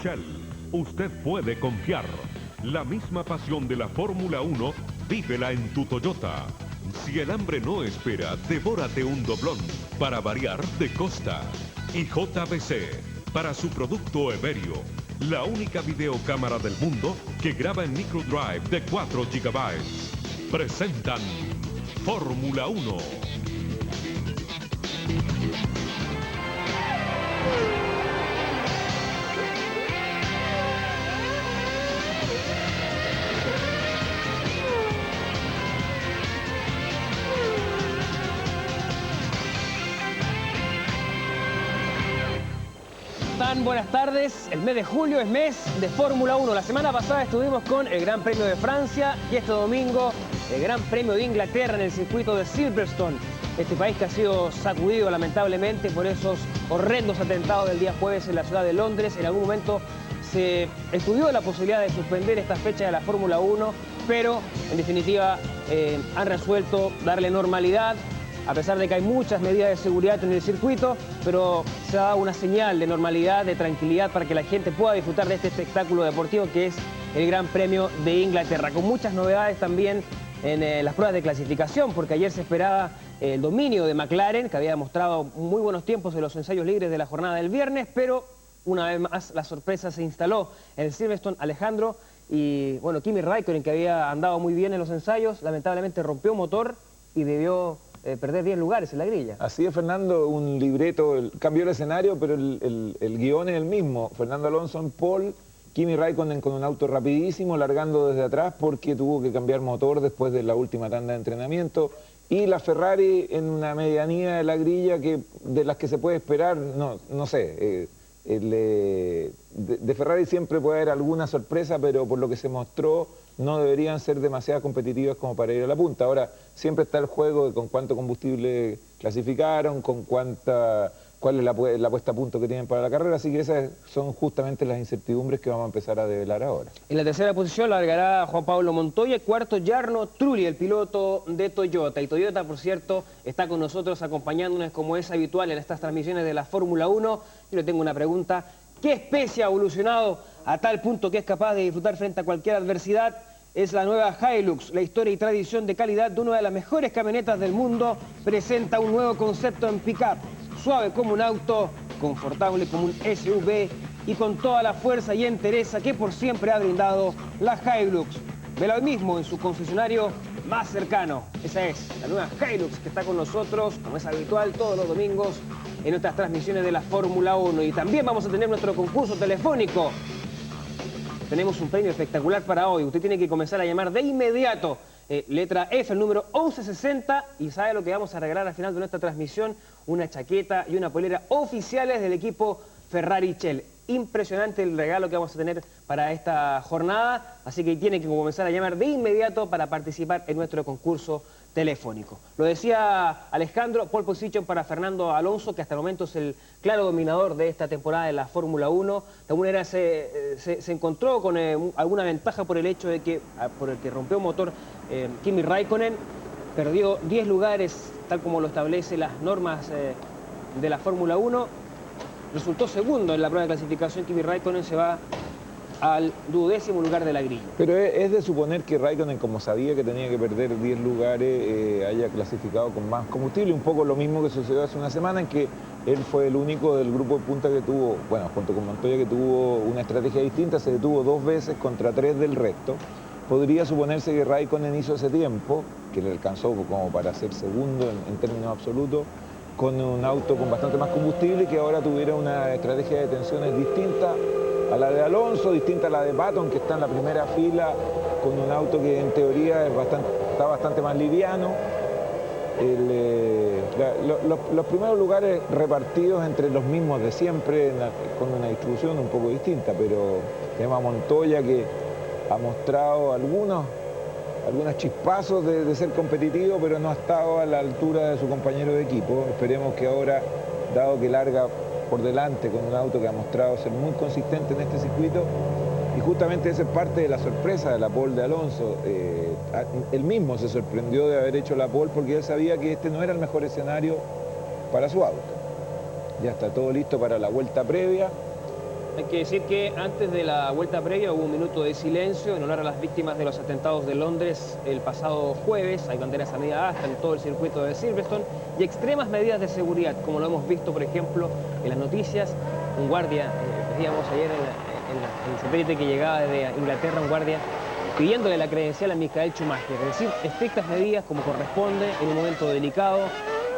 Shell, usted puede confiar. La misma pasión de la Fórmula 1, vívela en tu Toyota. Si el hambre no espera, devórate un doblón, para variar de Costa. Y JBC, para su producto Everio, la única videocámara del mundo que graba en microdrive de 4 GB. Presentan Fórmula 1. Buenas tardes, el mes de julio es mes de Fórmula 1. La semana pasada estuvimos con el Gran Premio de Francia y este domingo el Gran Premio de Inglaterra en el circuito de Silverstone. Este país que ha sido sacudido lamentablemente por esos horrendos atentados del día jueves en la ciudad de Londres. En algún momento se estudió la posibilidad de suspender esta fecha de la Fórmula 1, pero en definitiva han resuelto darle normalidad. A pesar de que hay muchas medidas de seguridad en el circuito, pero se ha dado una señal de normalidad, de tranquilidad para que la gente pueda disfrutar de este espectáculo deportivo que es el Gran Premio de Inglaterra, con muchas novedades también en las pruebas de clasificación, porque ayer se esperaba el dominio de McLaren, que había mostrado muy buenos tiempos en los ensayos libres de la jornada del viernes, pero una vez más la sorpresa se instaló en el Silverstone. Alejandro, y bueno, Kimi Raikkonen, que había andado muy bien en los ensayos, lamentablemente rompió motor y debió perder 10 lugares en la grilla. Así es, Fernando, un libreto, cambió el escenario, pero el guión es el mismo. Fernando Alonso en pole, Kimi Raikkonen con un auto rapidísimo, largando desde atrás porque tuvo que cambiar motor después de la última tanda de entrenamiento. Y la Ferrari en una medianía de la grilla de las que se puede esperar, no sé. De Ferrari siempre puede haber alguna sorpresa, pero por lo que se mostró no deberían ser demasiado competitivas como para ir a la punta. Ahora siempre está el juego de con cuánto combustible clasificaron, cuál es la puesta a punto que tienen para la carrera, así que esas son justamente las incertidumbres que vamos a empezar a develar ahora. En la tercera posición largará Juan Pablo Montoya, cuarto Jarno Trulli, el piloto de Toyota. Y Toyota, por cierto, está con nosotros acompañándonos como es habitual en estas transmisiones de la Fórmula 1. Yo le tengo una pregunta: ¿qué especie ha evolucionado a tal punto que es capaz de disfrutar frente a cualquier adversidad? Es la nueva Hilux. La historia y tradición de calidad de una de las mejores camionetas del mundo presenta un nuevo concepto en pick-up. Suave como un auto, confortable como un SUV y con toda la fuerza y entereza que por siempre ha brindado la Hilux. Vela hoy mismo en su concesionario más cercano. Esa es la nueva Hilux que está con nosotros, como es habitual, todos los domingos en nuestras transmisiones de la Fórmula 1. Y también vamos a tener nuestro concurso telefónico. Tenemos un premio espectacular para hoy. Usted tiene que comenzar a llamar de inmediato. Letra F, el número 1160, y sabe lo que vamos a regalar al final de nuestra transmisión: una chaqueta y una polera oficiales del equipo Ferrari Shell. Impresionante el regalo que vamos a tener para esta jornada, así que tiene que comenzar a llamar de inmediato para participar en nuestro concurso telefónico. Lo decía Alejandro, pole position para Fernando Alonso, que hasta el momento es el claro dominador de esta temporada de la Fórmula 1. De alguna manera se encontró con alguna ventaja por el hecho de que, por el que rompió motor Kimi Raikkonen, perdió 10 lugares, tal como lo establece las normas de la Fórmula 1. Resultó segundo en la prueba de clasificación. Kimi Raikkonen se va al 12º lugar de la grilla. Pero es de suponer que Raikkonen, como sabía que tenía que perder 10 lugares, haya clasificado con más combustible. Un poco lo mismo que sucedió hace una semana, en que él fue el único del grupo de punta que tuvo, bueno, junto con Montoya, que tuvo una estrategia distinta. Se detuvo 2 veces contra 3 del resto. Podría suponerse que Raikkonen hizo ese tiempo, que le alcanzó como para ser segundo en términos absolutos, con un auto con bastante más combustible, y que ahora tuviera una estrategia de detenciones distinta a la de Alonso, distinta a la de Button, que está en la primera fila con un auto que en teoría está bastante más liviano. Los primeros lugares repartidos entre los mismos de siempre, con una distribución un poco distinta, pero tenemos a Montoya, que ha mostrado algunos chispazos de ser competitivo, pero no ha estado a la altura de su compañero de equipo. Esperemos que ahora, dado que larga por delante con un auto que ha mostrado ser muy consistente en este circuito, y justamente esa es parte de la sorpresa de la pole de Alonso. Él mismo se sorprendió de haber hecho la pole, porque él sabía que este no era el mejor escenario para su auto. Ya está todo listo para la vuelta previa. Hay que decir que antes de la vuelta previa hubo un minuto de silencio en honor a las víctimas de los atentados de Londres el pasado jueves. Hay banderas a media asta en todo el circuito de Silverstone y extremas medidas de seguridad, como lo hemos visto, por ejemplo, en las noticias. Un guardia, veíamos ayer en el satélite que llegaba desde Inglaterra, un guardia pidiéndole la credencial a Michael Schumacher. Es decir, estrictas medidas como corresponde en un momento delicado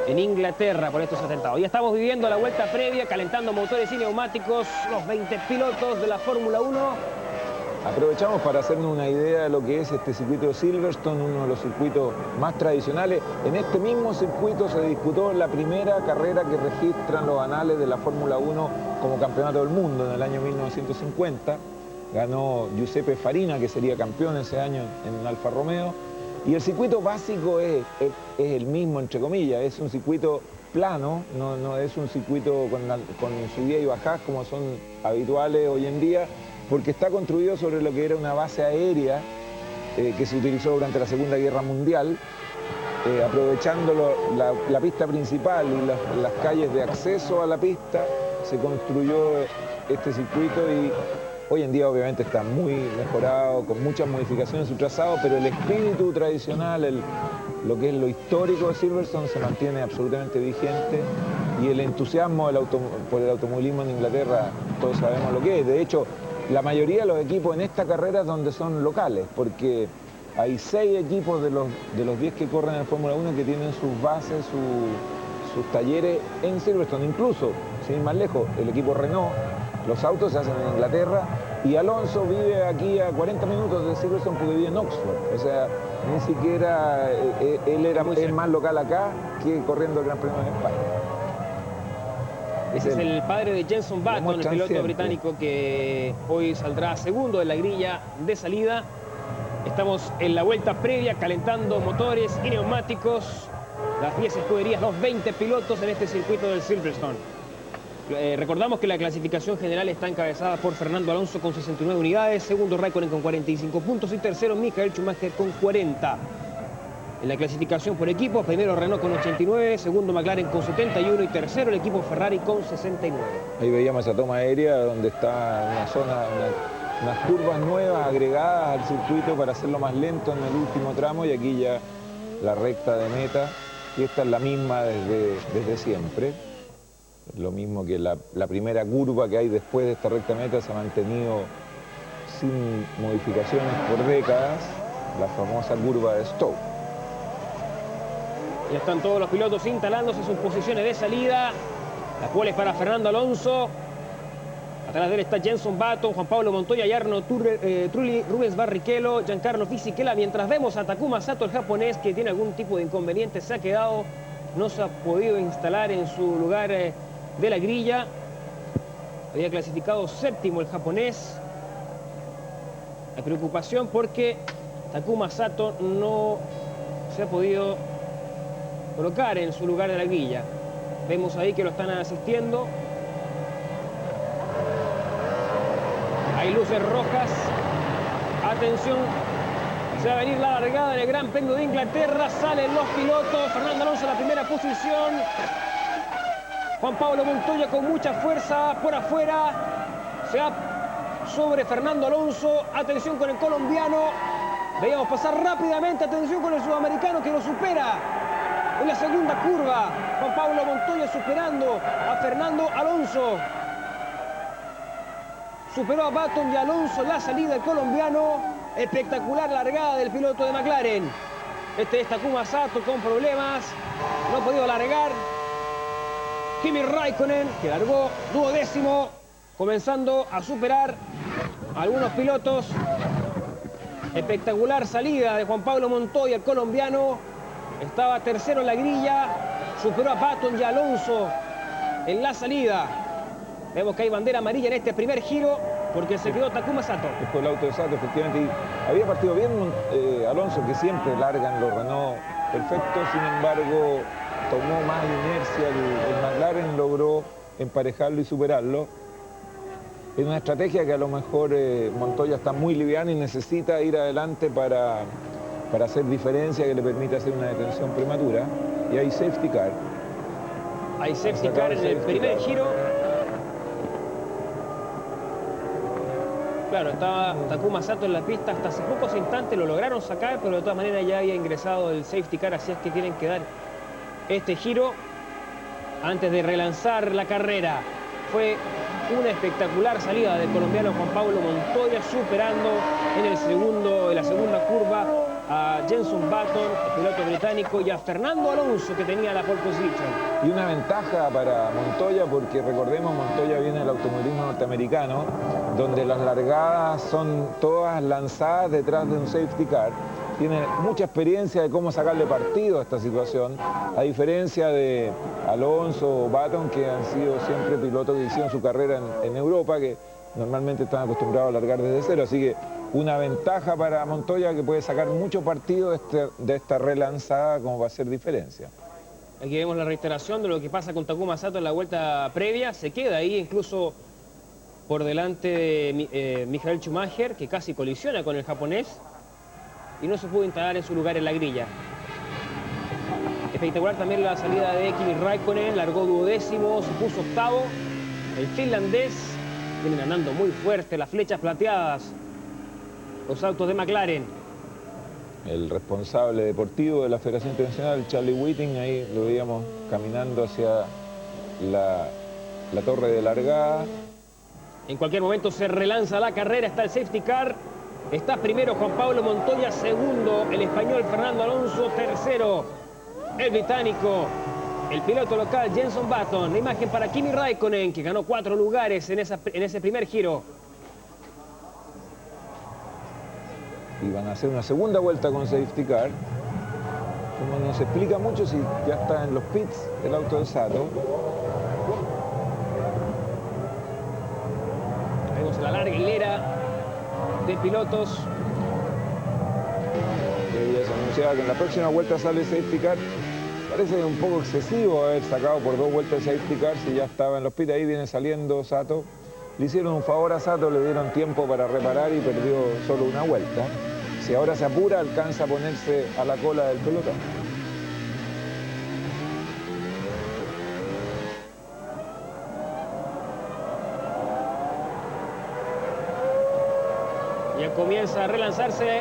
en Inglaterra por estos atentados. Ya estamos viviendo la vuelta previa, calentando motores y neumáticos, los 20 pilotos de la Fórmula 1. Aprovechamos para hacernos una idea de lo que es este circuito de Silverstone, uno de los circuitos más tradicionales. En este mismo circuito se disputó la primera carrera que registran los anales de la Fórmula 1 como campeonato del mundo en el año 1950. Ganó Giuseppe Farina, que sería campeón ese año en Alfa Romeo. Y el circuito básico es el mismo, entre comillas, es un circuito plano, no es un circuito con subida y bajadas como son habituales hoy en día, porque está construido sobre lo que era una base aérea que se utilizó durante la Segunda Guerra Mundial, aprovechando la pista principal y las calles de acceso a la pista, se construyó este circuito y hoy en día obviamente está muy mejorado, con muchas modificaciones en su trazado, pero el espíritu tradicional, lo que es lo histórico de Silverstone se mantiene absolutamente vigente y el entusiasmo por el automovilismo en Inglaterra, todos sabemos lo que es. De hecho, la mayoría de los equipos en esta carrera es donde son locales, porque hay 6 equipos de los 10 que corren en Fórmula 1 que tienen sus bases, sus talleres en Silverstone. Incluso, sin ir más lejos, el equipo Renault, los autos se hacen en Inglaterra y Alonso vive aquí a 40 minutos de Silverstone porque vive en Oxford. O sea, ni siquiera él es más local acá que corriendo el Gran Premio de España. Ese es el padre de Jenson Button, el piloto británico que hoy saldrá segundo de la grilla de salida. Estamos en la vuelta previa, calentando motores y neumáticos. Las 10 escuderías, los 20 pilotos en este circuito del Silverstone. Recordamos que la clasificación general está encabezada por Fernando Alonso con 69 unidades, segundo Raikkonen con 45 puntos y tercero Michael Schumacher con 40. En la clasificación por equipos, primero Renault con 89, segundo McLaren con 71 y tercero el equipo Ferrari con 69. Ahí veíamos esa toma aérea donde está una zona, unas curvas nuevas agregadas al circuito para hacerlo más lento en el último tramo y aquí ya la recta de meta, y esta es la misma desde siempre. Lo mismo que la primera curva que hay después de esta recta meta se ha mantenido sin modificaciones por décadas, la famosa curva de Stowe. Ya están todos los pilotos instalándose sus posiciones de salida. La pole es para Fernando Alonso. Atrás de él está Jenson Button, Juan Pablo Montoya, Jarno Trulli, Rubens Barrichello, Giancarlo Fisichella. Mientras vemos a Takuma Sato, el japonés, que tiene algún tipo de inconveniente, se ha quedado, no se ha podido instalar en su lugar de la grilla. Había clasificado séptimo el japonés. Hay preocupación porque Takuma Sato no se ha podido colocar en su lugar de la grilla. Vemos ahí que lo están asistiendo. Hay luces rojas. Atención. Se va a venir la largada en el Gran Premio de Inglaterra. Salen los pilotos. Fernando Alonso en la primera posición. Juan Pablo Montoya con mucha fuerza por afuera. Se va sobre Fernando Alonso. Atención con el colombiano. Veíamos pasar rápidamente. Atención con el sudamericano que lo supera en la segunda curva. Juan Pablo Montoya superando a Fernando Alonso. Superó a Button y Alonso en la salida del colombiano. Espectacular largada del piloto de McLaren. Este es Takuma Sato con problemas. No ha podido largar. Kimi Raikkonen, que largó duodécimo, comenzando a superar a algunos pilotos. Espectacular salida de Juan Pablo Montoya, el colombiano. Estaba tercero en la grilla. Superó a Button y Alonso en la salida. Vemos que hay bandera amarilla en este primer giro porque se quedó Takuma Sato. Después el auto de Sato, efectivamente. Y había partido bien Alonso, que siempre largan los Renault perfectos. Sin embargo, tomó más inercia. El McLaren logró emparejarlo y superarlo. Es una estrategia que a lo mejor Montoya está muy liviano y necesita ir adelante para hacer diferencia que le permita hacer una detención prematura. Y hay safety car. Hay safety car en el primer giro. Claro, estaba Takuma Sato en la pista hasta hace pocos instantes, lo lograron sacar, pero de todas maneras ya había ingresado el safety car, así es que tienen que dar este giro antes de relanzar la carrera. Fue una espectacular salida del colombiano Juan Pablo Montoya, superando en la segunda curva a Jenson Button, el piloto británico, y a Fernando Alonso, que tenía la pole position. Y una ventaja para Montoya, porque recordemos, Montoya viene del automovilismo norteamericano, donde las largadas son todas lanzadas detrás de un safety car. Tiene mucha experiencia de cómo sacarle partido a esta situación, a diferencia de Alonso o Button, que han sido siempre pilotos que hicieron su carrera en Europa, que normalmente están acostumbrados a largar desde cero. Así que una ventaja para Montoya, que puede sacar mucho partido de esta relanzada como va a hacer diferencia. Aquí vemos la reiteración de lo que pasa con Takuma Sato en la vuelta previa. Se queda ahí incluso por delante de Michael Schumacher, que casi colisiona con el japonés y no se pudo instalar en su lugar en la grilla. Espectacular también la salida de Kimi Raikkonen, largó 12º, se puso 8º. El finlandés viene andando muy fuerte, las flechas plateadas, los autos de McLaren. El responsable deportivo de la Federación Internacional, Charlie Whiting, ahí lo veíamos caminando hacia la torre de largada. En cualquier momento se relanza la carrera, está el safety car. Está primero Juan Pablo Montoya, segundo el español Fernando Alonso, tercero el británico, el piloto local Jenson Button. La imagen para Kimi Raikkonen, que ganó 4 lugares en ese primer giro. Y van a hacer una segunda vuelta con safety car. Como no se explica mucho si ya está en los pits el auto de Sato. Vemos la larga hilera de pilotos. Ya se anunciaba que en la próxima vuelta sale safety car. Parece un poco excesivo haber sacado por 2 vueltas safety car si ya estaba en los pits. Ahí viene saliendo Sato. Le hicieron un favor a Sato, le dieron tiempo para reparar y perdió solo una vuelta. Si ahora se apura, alcanza a ponerse a la cola del pelotón. Ya comienza a relanzarse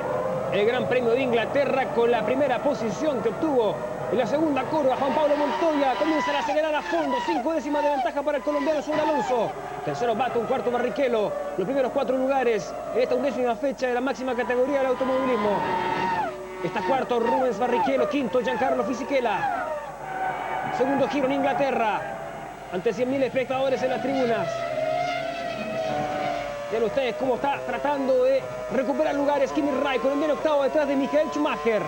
el Gran Premio de Inglaterra con la primera posición que obtuvo en la segunda curva. Juan Pablo Montoya comienza a acelerar a fondo, 5 décimas de ventaja para el colombiano sobre Alonso. Tercero Button, cuarto Barrichello. Los primeros 4 lugares en esta 11ª fecha de la máxima categoría del automovilismo. Está cuarto Rubens Barrichello, quinto Giancarlo Fisichella. Segundo giro en Inglaterra, ante 100.000 espectadores en las tribunas. Vean ustedes cómo está tratando de recuperar lugares Kimi Raikkonen, en octavo detrás de Michael Schumacher.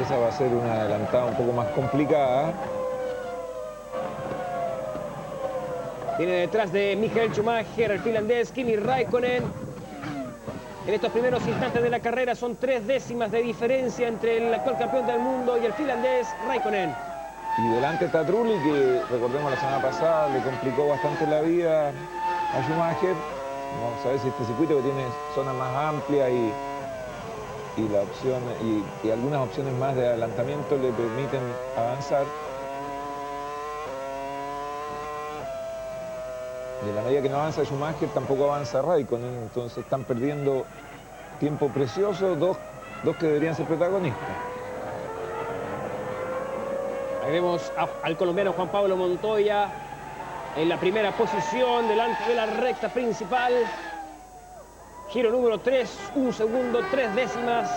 Esa va a ser una adelantada un poco más complicada. Tiene detrás de Michael Schumacher el finlandés Kimi Raikkonen. En estos primeros instantes de la carrera son 3 décimas de diferencia entre el actual campeón del mundo y el finlandés Raikkonen. Y delante está Trulli, que recordemos la semana pasada le complicó bastante la vida a Schumacher. Vamos a ver si este circuito, que tiene zonas más amplias y algunas opciones más de adelantamiento, le permiten avanzar. Y en la medida que no avanza Schumacher, tampoco avanza Raikkonen. Entonces están perdiendo tiempo precioso, dos que deberían ser protagonistas. Ahí vemos al colombiano Juan Pablo Montoya en la primera posición delante de la recta principal. Giro número 3, 1 segundo, 3 décimas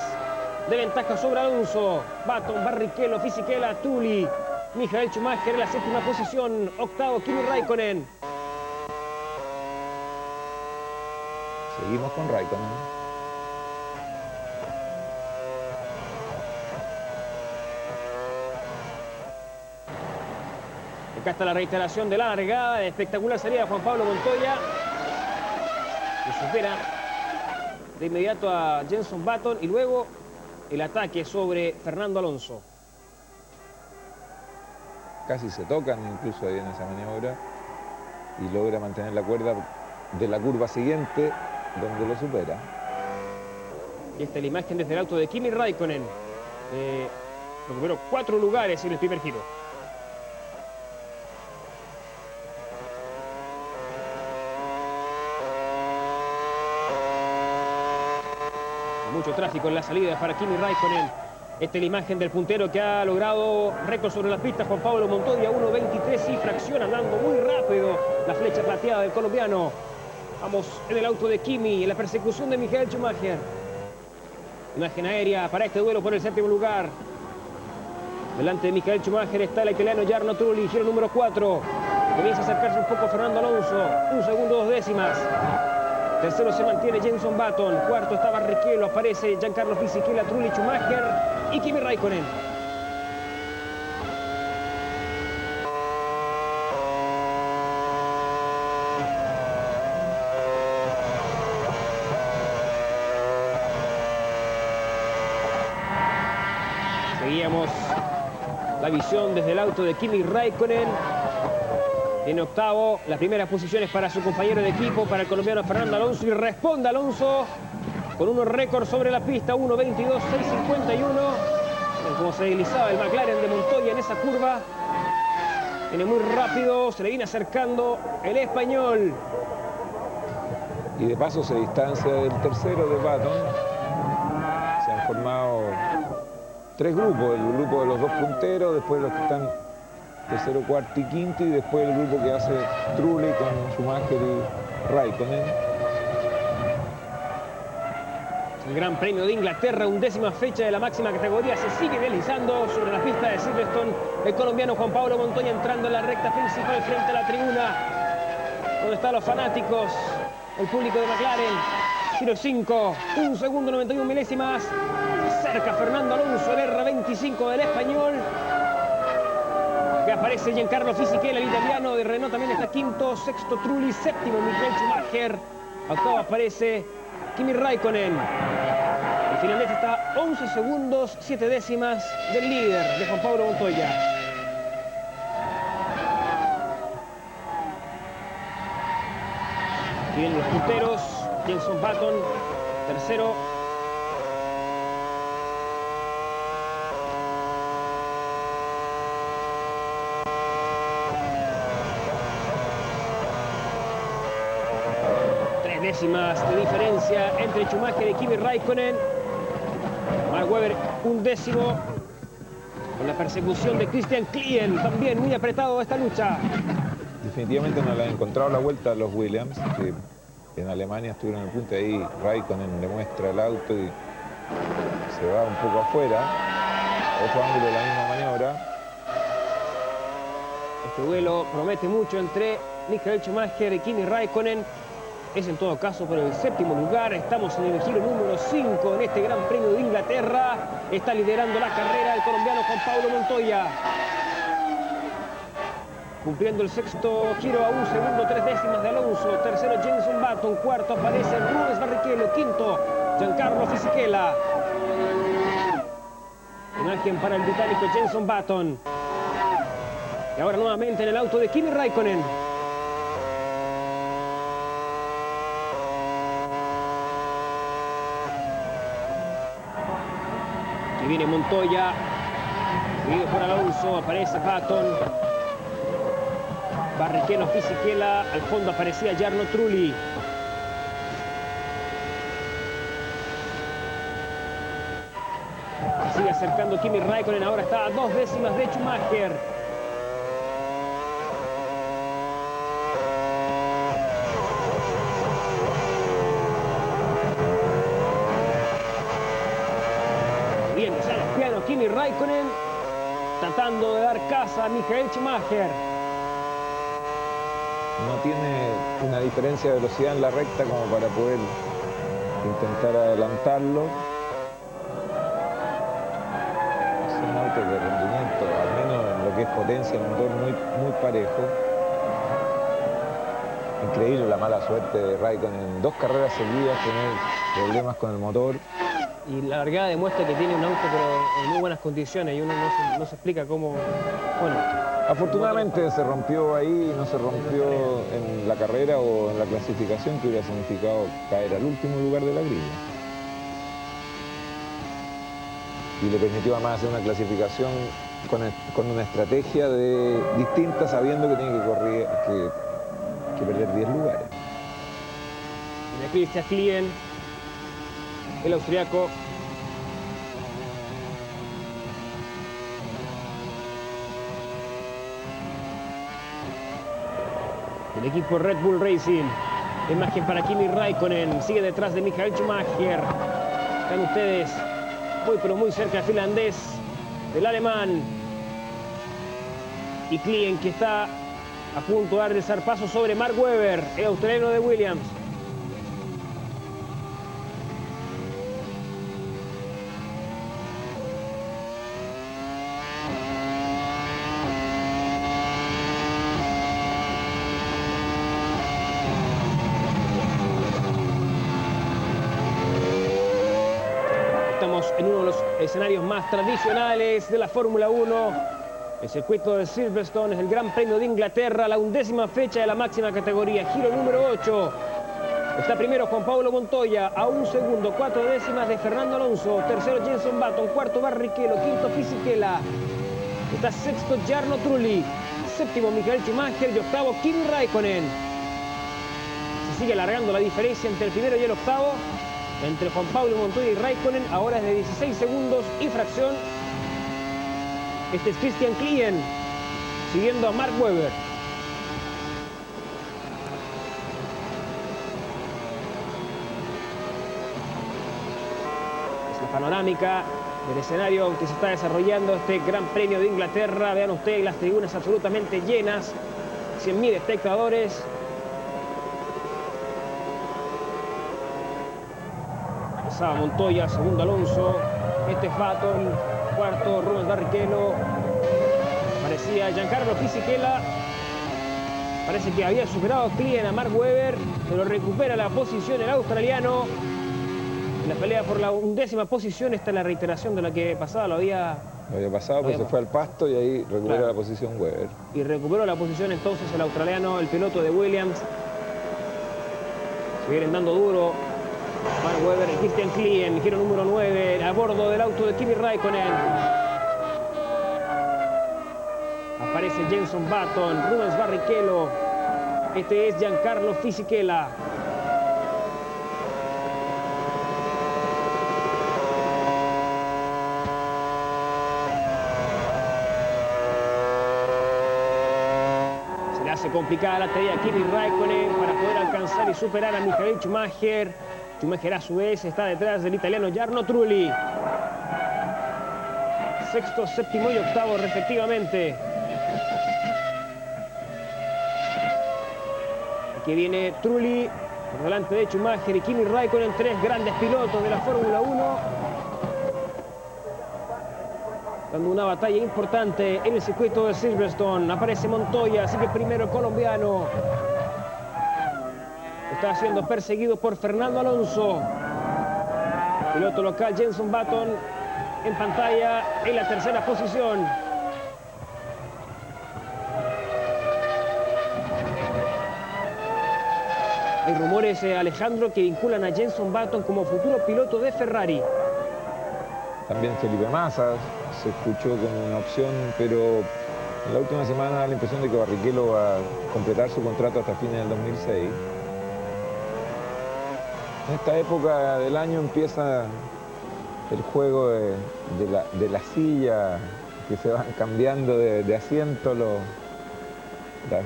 de ventaja sobre Alonso. Button, Barrichello, Fisichella, Trulli, Michael Schumacher en la 7ª posición, octavo Kimi Raikkonen. Seguimos con Raikkonen. Acá está la reiteración de la largada, espectacular salida de Juan Pablo Montoya, que supera de inmediato a Jenson Button y luego el ataque sobre Fernando Alonso. Casi se tocan incluso ahí en esa maniobra y logra mantener la cuerda de la curva siguiente, donde lo supera. Y esta es la imagen desde el auto de Kimi Raikkonen. Recuperó 4 lugares en el primer giro. Mucho tráfico en la salida para Kimi Raikkonen. Esta es la imagen del puntero que ha logrado récord sobre la pista, Juan Pablo Montoya, 1.23 y fracción, andando muy rápido la flecha plateada del colombiano. Vamos en el auto de Kimi, en la persecución de Michael Schumacher. Imagen aérea para este duelo por el 7º lugar. Delante de Michael Schumacher está el italiano Jarno Trulli, giro número 4. Comienza a acercarse un poco Fernando Alonso, 1 segundo 2 décimas. Tercero se mantiene Jenson Button, cuarto está Barrichello, aparece Giancarlo Fisichella, Trulli, Schumacher y Kimi Raikkonen. Seguíamos la visión desde el auto de Kimi Raikkonen. En octavo, las primeras posiciones para su compañero de equipo, para el colombiano Fernando Alonso. Y responde Alonso con unos récords sobre la pista, 1.22.651. Como se deslizaba el McLaren de Montoya en esa curva. Viene muy rápido, se le viene acercando el español. Y de paso se distancia del tercero de Button. Se han formado 3 grupos, el grupo de los 2 punteros, después los que están tercero, cuarto y quinto, y después el grupo que hace Trulli con Schumacher y Raikkonen. El Gran Premio de Inglaterra, 11ª fecha de la máxima categoría, se sigue deslizando sobre la pista de Silverstone. El colombiano Juan Pablo Montoya entrando en la recta principal frente a la tribuna, donde están los fanáticos, el público de McLaren. Giro 5, 1 segundo 91 milésimas. Se acerca Fernando Alonso, el R25 del español. Que aparece Giancarlo Fisichella, el italiano de Renault, también está quinto, sexto Trulli, séptimo Michael Schumacher, octavo aparece Kimi Raikkonen. El finlandés está 11 segundos, 7 décimas del líder, de Juan Pablo Montoya. Aquí vienen los punteros, Jenson Button, tercero. Décimas de diferencia entre Schumacher y Kimi Raikkonen. Mark Webber 1/10 con la persecución de Christian Klien, también muy apretado esta lucha. Definitivamente no le han encontrado la vuelta a los Williams, que en Alemania estuvieron en el punto, ahí Raikkonen le muestra el auto y se va un poco afuera. Otro ángulo de la misma maniobra. Este duelo promete mucho entre Michael Schumacher y Kimi Raikkonen. Es en todo caso por el 7º lugar. Estamos en el giro número 5 en este Gran Premio de Inglaterra. Está liderando la carrera el colombiano Juan Pablo Montoya. Cumpliendo el 6º giro a 1 segundo 3 décimas de Alonso. Tercero Jenson Button. Cuarto aparece Rubens Barrichello. Quinto Giancarlo Fisichella. Imagen para el británico Jenson Button. Y ahora nuevamente en el auto de Kimi Raikkonen. Y viene Montoya, seguido por Alonso, aparece Button, Barrichello, Fisichella, al fondo aparecía Jarno Trulli. Sigue acercando Kimi Raikkonen, ahora está a 2 décimas de Schumacher. Bien, sale el piano Kimi Raikkonen, tratando de dar caza a Michael Schumacher. No tiene una diferencia de velocidad en la recta como para poder intentar adelantarlo. Es un auto de rendimiento, al menos en lo que es potencia, el motor muy parejo. Increíble la mala suerte de Raikkonen, en 2 carreras seguidas tener problemas con el motor. Y la largada demuestra que tiene un auto pero en muy buenas condiciones y uno no se explica cómo... Bueno, afortunadamente se rompió ahí, no se rompió en la carrera o en la clasificación, que hubiera significado caer al último lugar de la grilla. Y le permitió además hacer una clasificación con una estrategia distinta, sabiendo que tiene que perder 10 lugares. de Christian Klien. el austriaco. El equipo Red Bull Racing. Imagen para Kimi Raikkonen. Sigue detrás de Michael Schumacher. Están ustedes muy pero muy cerca del finlandés, del alemán. Y Klien, que está a punto de dar el zarpazo sobre Mark Webber, el australiano de Williams. Estamos en uno de los escenarios más tradicionales de la Fórmula 1. El circuito de Silverstone es el Gran Premio de Inglaterra, la 11ª fecha de la máxima categoría, giro número 8. Está primero Juan Pablo Montoya, a 1 segundo, 4 décimas de Fernando Alonso. Tercero Jenson Button, cuarto Barrichello, quinto Fisichella. Está sexto Jarno Trulli, séptimo Michael Schumacher y octavo Kimi Raikkonen. Se sigue alargando la diferencia entre el primero y el octavo. Entre Juan Pablo Montoya y Raikkonen ahora es de 16 segundos y fracción. Este es Christian Klien, siguiendo a Mark Webber. Es la panorámica del escenario en que se está desarrollando este Gran Premio de Inglaterra. Vean ustedes las tribunas absolutamente llenas, 100.000 espectadores. Pasaba Montoya, segundo Alonso, este es Button, cuarto Rubens Barrichello, parecía Giancarlo Fisichella, parece que había superado Klien a Mark Webber, pero recupera la posición el australiano. En la pelea por la 11ª posición está la reiteración de la que pasada lo había pasado, pues se fue al pasto y ahí recupera claro, la posición Webber. Y recuperó la posición entonces el australiano, el piloto de Williams. Se vienen dando duro Mark Webber y Christian Klien, giro número 9, a bordo del auto de Kimi Raikkonen. Aparece Jenson Button, Rubens Barrichello. Este es Giancarlo Fisichella. Se le hace complicada la tarea a Kimi Raikkonen para poder alcanzar y superar a Michael Schumacher. Schumacher a su vez está detrás del italiano Jarno Trulli. Sexto, séptimo y octavo respectivamente. Aquí viene Trulli por delante de Schumacher y Kimi Raikkonen, tres grandes pilotos de la Fórmula 1. Dando una batalla importante en el circuito de Silverstone. Aparece Montoya, sigue primero el colombiano. Está siendo perseguido por Fernando Alonso. Piloto local Jenson Button en pantalla en la tercera posición. Hay rumores, Alejandro, que vinculan a Jenson Button como futuro piloto de Ferrari. También Felipe Massa se escuchó como una opción, pero en la última semana da la impresión de que Barrichello va a completar su contrato hasta fines del 2006. En esta época del año empieza el juego de la silla, que se van cambiando de asiento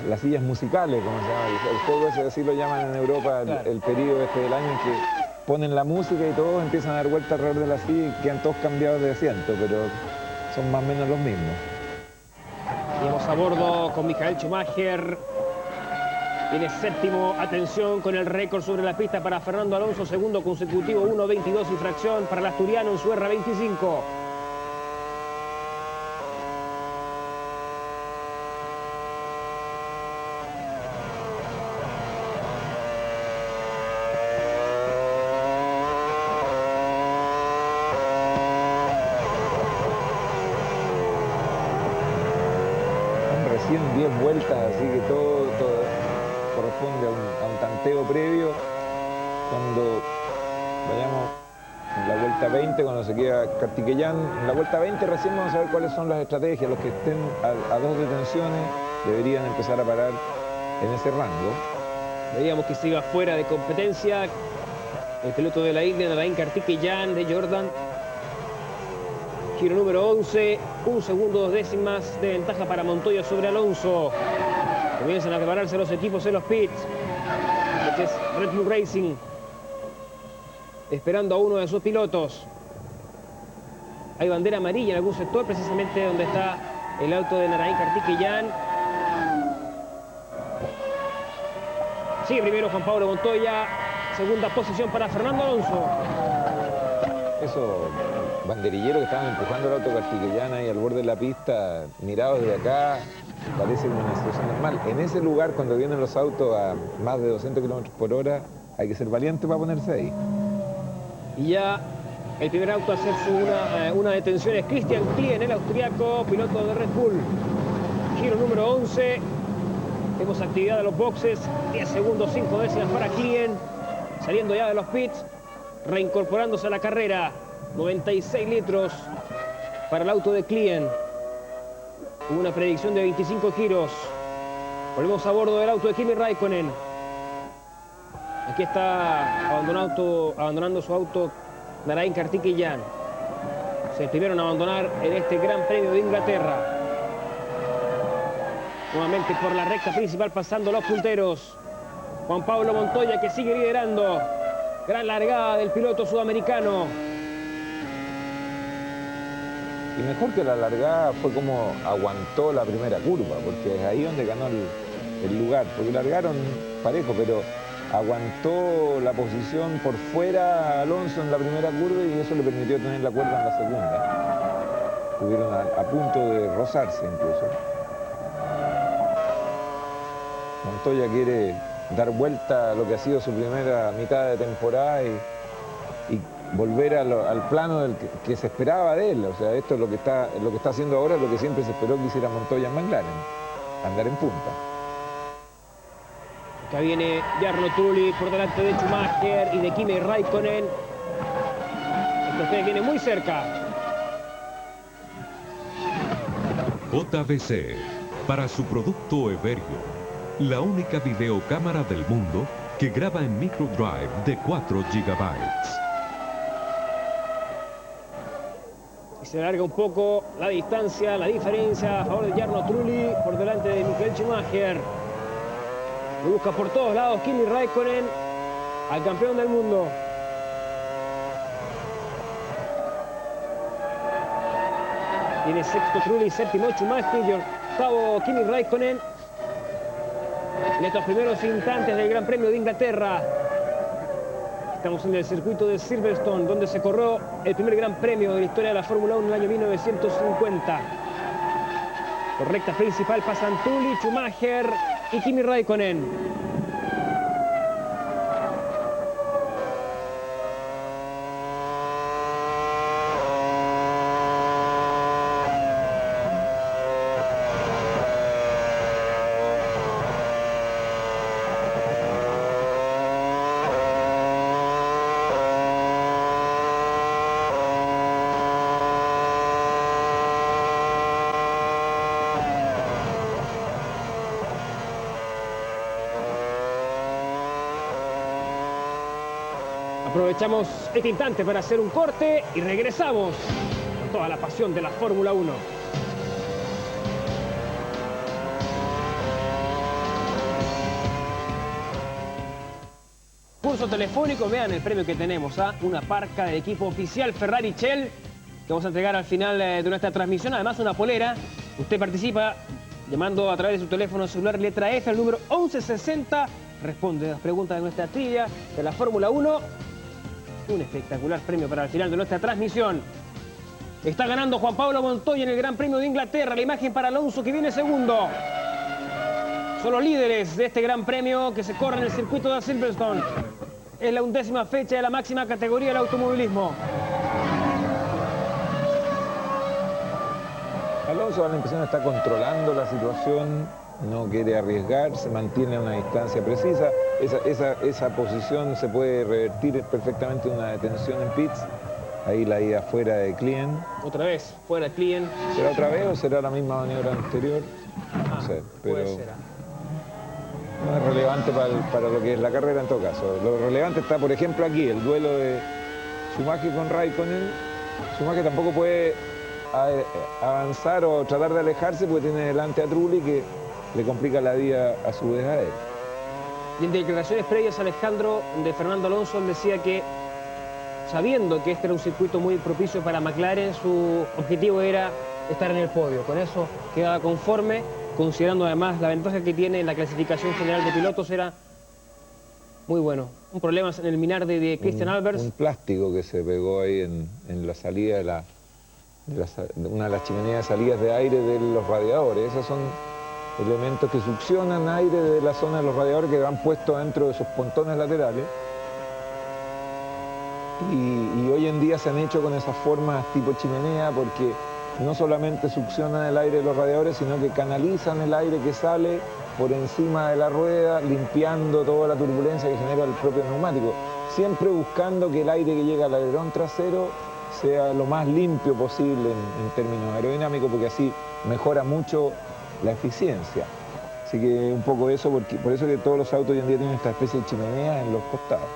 las sillas musicales, como se llama. El juego ese, así lo llaman en Europa, claro, el periodo este del año en que ponen la música y todos empiezan a dar vueltas alrededor de la silla y quedan todos cambiados de asiento, pero son más o menos los mismos. Vamos a bordo con Michael Schumacher. Viene séptimo, atención, con el récord sobre la pista para Fernando Alonso, segundo consecutivo, 1.22 y fracción para el asturiano en su R25. Son recién 10 vueltas, así que todo corresponde a un tanteo previo. Cuando vayamos en la vuelta 20, cuando se queda Kartikeyan, en la vuelta 20 recién vamos a ver cuáles son las estrategias. Los que estén a 2 detenciones deberían empezar a parar en ese rango. Veíamos que siga fuera de competencia El piloto de la India, Narain Karthikeyan de Jordan. Giro número 11, 1 segundo 2 décimas de ventaja para Montoya sobre Alonso. Comienzan a prepararse los equipos en los pits. Este es Red Bull Racing, esperando a uno de sus pilotos. Hay bandera amarilla en algún sector, precisamente donde está el auto de Narain Karthikeyan. Sigue primero Juan Pablo Montoya, segunda posición para Fernando Alonso. Esos banderilleros que estaban empujando el auto Karthikeyan ahí al borde de la pista, mirados desde acá, parece una situación normal. En ese lugar, cuando vienen los autos a más de 200 kilómetros por hora, hay que ser valiente para ponerse ahí. Y ya el primer auto a hacer una detención es Christian Klien, el austriaco, piloto de Red Bull. Giro número 11. Tenemos actividad de los boxes. 10 segundos, 5 décimas para Klien. Saliendo ya de los pits, reincorporándose a la carrera. 96 litros para el auto de Klien. Hubo una predicción de 25 giros. Volvemos a bordo del auto de Kimi Raikkonen. Aquí está abandonando su auto Narain Karthikeyan. Se despidieron a abandonar en este Gran Premio de Inglaterra. Nuevamente por la recta principal, pasando los punteros. Juan Pablo Montoya, que sigue liderando. Gran largada del piloto sudamericano. Y mejor que la largada fue como aguantó la primera curva, porque es ahí donde ganó el lugar. Porque largaron parejo, pero aguantó la posición por fuera a Alonso en la primera curva y eso le permitió tener la cuerda en la segunda. Estuvieron a punto de rozarse incluso. Montoya quiere dar vuelta a lo que ha sido su primera mitad de temporada y volver al plano del que se esperaba de él. O sea, esto es lo que está haciendo ahora, lo que siempre se esperó que hiciera Montoya en McLaren, andar en punta. Acá viene Jarno Trulli por delante de Schumacher y de Kimi Raikkonen. Este viene muy cerca. JVC, para su producto Everio, la única videocámara del mundo que graba en microdrive de 4 GB. Y se alarga un poco la distancia, la diferencia a favor de Jarno Trulli por delante de Michael Schumacher. Lo busca por todos lados Kimi Raikkonen, al campeón del mundo. Tiene sexto Trulli, séptimo Schumacher y octavo Kimi Raikkonen. En estos primeros instantes del Gran Premio de Inglaterra. Estamos en el circuito de Silverstone, donde se corrió el primer Gran Premio de la historia de la Fórmula 1 en el año 1950. Por recta principal pasan Trulli, Schumacher y Kimi Raikkonen. Aprovechamos este instante para hacer un corte y regresamos con toda la pasión de la Fórmula 1. Curso telefónico, vean el premio que tenemos, una parca del equipo oficial Ferrari Shell, que vamos a entregar al final de nuestra transmisión, además una polera. Usted participa llamando a través de su teléfono celular letra F al número 1160, responde a las preguntas de nuestra trivia de la Fórmula 1. Un espectacular premio para el final de nuestra transmisión. Está ganando Juan Pablo Montoya en el Gran Premio de Inglaterra. La imagen para Alonso, que viene segundo. Son los líderes de este Gran Premio que se corre en el circuito de Silverstone. Es la 11ª fecha de la máxima categoría del automovilismo. Alonso a la impresión está controlando la situación, no quiere arriesgar, se mantiene a una distancia precisa. Esa posición se puede revertir perfectamente en una detención en pits. Ahí la ida fuera de Klien. Otra vez, fuera de Klien. ¿Será otra vez o será la misma maniobra anterior? No sé, pero... Puede ser. no es relevante para lo que es la carrera en todo caso. Lo relevante está, por ejemplo, aquí, el duelo de Schumacher con Raikkonen. Schumacher tampoco puede avanzar o tratar de alejarse porque tiene delante a Trulli, que le complica la vida a su vez a él. Y en declaraciones previas, Alejandro, de Fernando Alonso, él decía que, sabiendo que este era un circuito muy propicio para McLaren, su objetivo era estar en el podio. Con eso quedaba conforme, considerando además la ventaja que tiene en la clasificación general de pilotos, era muy bueno. Un problema en el Minardi de Christian Albers. Un plástico que se pegó ahí en la salida de una de las chimeneas de salidas de aire de los radiadores. Esos son elementos que succionan aire de la zona de los radiadores que van puestos dentro de esos pontones laterales. Y hoy en día se han hecho con esas formas tipo chimenea porque no solamente succionan el aire de los radiadores, sino que canalizan el aire que sale por encima de la rueda, limpiando toda la turbulencia que genera el propio neumático. Siempre buscando que el aire que llega al alerón trasero sea lo más limpio posible en términos aerodinámicos, porque así mejora mucho la eficiencia. Así que un poco eso, por eso que todos los autos hoy en día tienen esta especie de chimenea en los costados.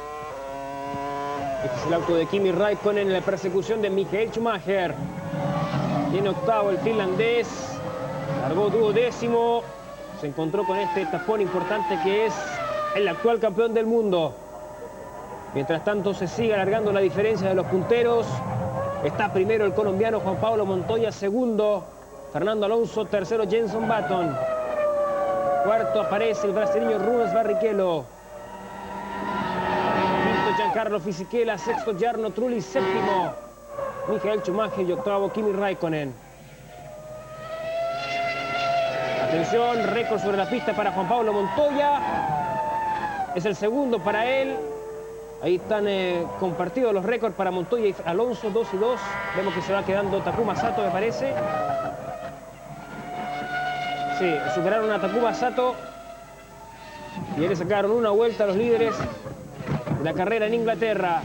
Este es el auto de Kimi Raikkonen en la persecución de Michael Schumacher. Tiene octavo el finlandés, largó duodécimo, se encontró con este tapón importante que es el actual campeón del mundo. Mientras tanto se sigue alargando la diferencia de los punteros. Está primero el colombiano Juan Pablo Montoya, segundo Fernando Alonso, tercero Jenson Button. Cuarto aparece el brasileño Rubens Barrichello. Quinto Giancarlo Fisichella, sexto Jarno Trulli, séptimo Michael Schumacher y octavo Kimi Raikkonen. Atención, récord sobre la pista para Juan Pablo Montoya. Es el segundo para él. Ahí están compartidos los récords para Montoya y Alonso, 2 y 2. Vemos que se va quedando Takuma Sato, me parece. Sí, superaron a Takuma Sato. Y le sacaron una vuelta a los líderes de la carrera en Inglaterra.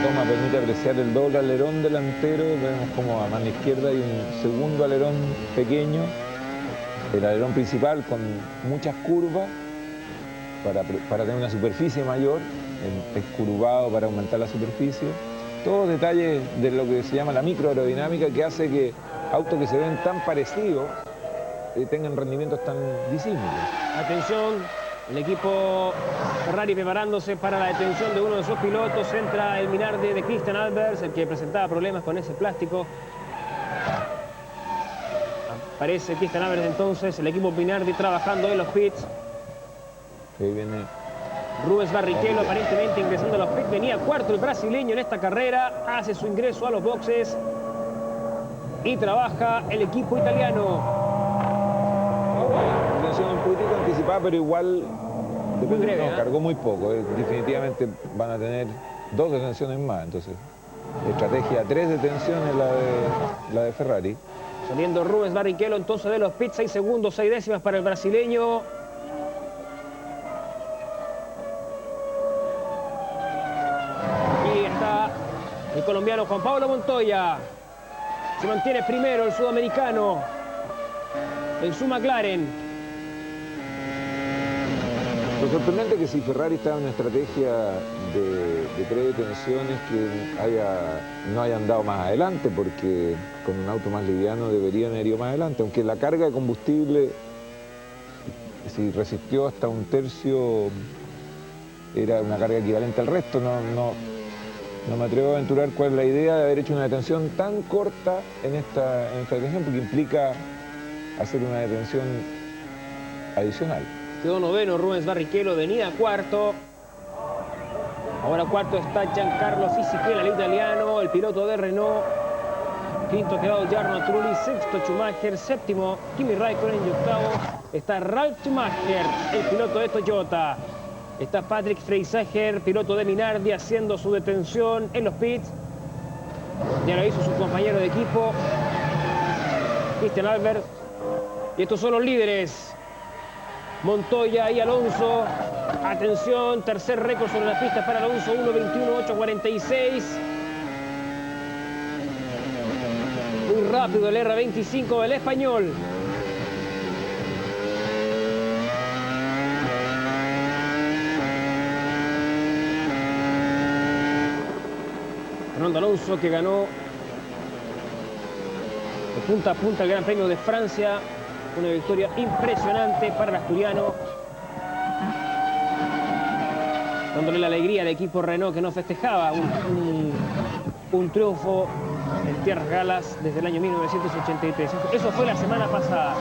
Toma permite apreciar el doble alerón delantero. Vemos como a mano izquierda hay un segundo alerón pequeño, el alerón principal con muchas curvas para tener una superficie mayor, es curvado para aumentar la superficie. Todos detalles de lo que se llama la microaerodinámica, que hace que autos que se ven tan parecidos tengan rendimientos tan disímiles. Atención, el equipo Ferrari preparándose para la detención de uno de sus pilotos. Entra el Minardi de Christian Albers, el que presentaba problemas con ese plástico. Aparece Christian Albers entonces, el equipo Minardi trabajando en los pits. Ahí viene Rubens Barrichello aparentemente ingresando a los pits. Venía cuarto el brasileño en esta carrera. Hace su ingreso a los boxes. Y trabaja el equipo italiano. Un poquitito anticipada, pero igual depende, breve, no, cargó muy poco. Definitivamente van a tener 2 detenciones más. Entonces, estrategia 3 detenciones la de Ferrari. Saliendo Rubens Barrichello entonces de los pits, 6 segundos, 6 décimas para el brasileño. Aquí está el colombiano Juan Pablo Montoya. Se mantiene primero el sudamericano en su McLaren. Lo sorprendente es que si Ferrari está en una estrategia de 3 detenciones, que no hayan dado más adelante, porque con un auto más liviano deberían haber ido más adelante, aunque la carga de combustible, si resistió hasta un tercio, era una carga equivalente al resto. No me atrevo a aventurar cuál es la idea de haber hecho una detención tan corta en esta detención, porque implica hacer una detención adicional. Quedó noveno Rubens Barrichello, venía cuarto. Ahora cuarto está Giancarlo Fisichella, el italiano, el piloto de Renault. Quinto quedado Jarno Trulli, sexto Schumacher, séptimo Kimi Raikkonen y octavo está Ralf Schumacher, el piloto de Toyota. Está Patrick Freisager, piloto de Minardi, haciendo su detención en los pits. Ya lo hizo su compañero de equipo, Christian Albers. Y estos son los líderes. Montoya y Alonso. Atención, tercer récord sobre la pista para Alonso, 1:21.846. rápido el R25 del español. Fernando Alonso, que ganó de punta a punta el Gran Premio de Francia. Una victoria impresionante para el asturiano, dándole la alegría al equipo Renault, que no festejaba un triunfo en tierras galas desde el año 1983. Eso fue la semana pasada.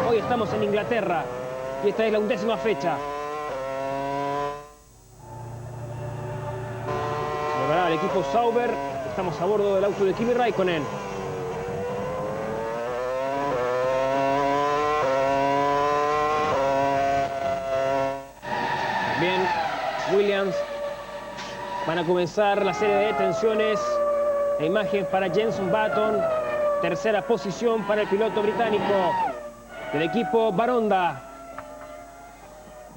Hoy estamos en Inglaterra y esta es la 11ª fecha. Se logrará el equipo Sauber. Estamos a bordo del auto de Kimi Raikkonen. Bien, Williams. Van a comenzar la serie de detenciones. La imagen para Jenson Button. Tercera posición para el piloto británico del equipo Baronda.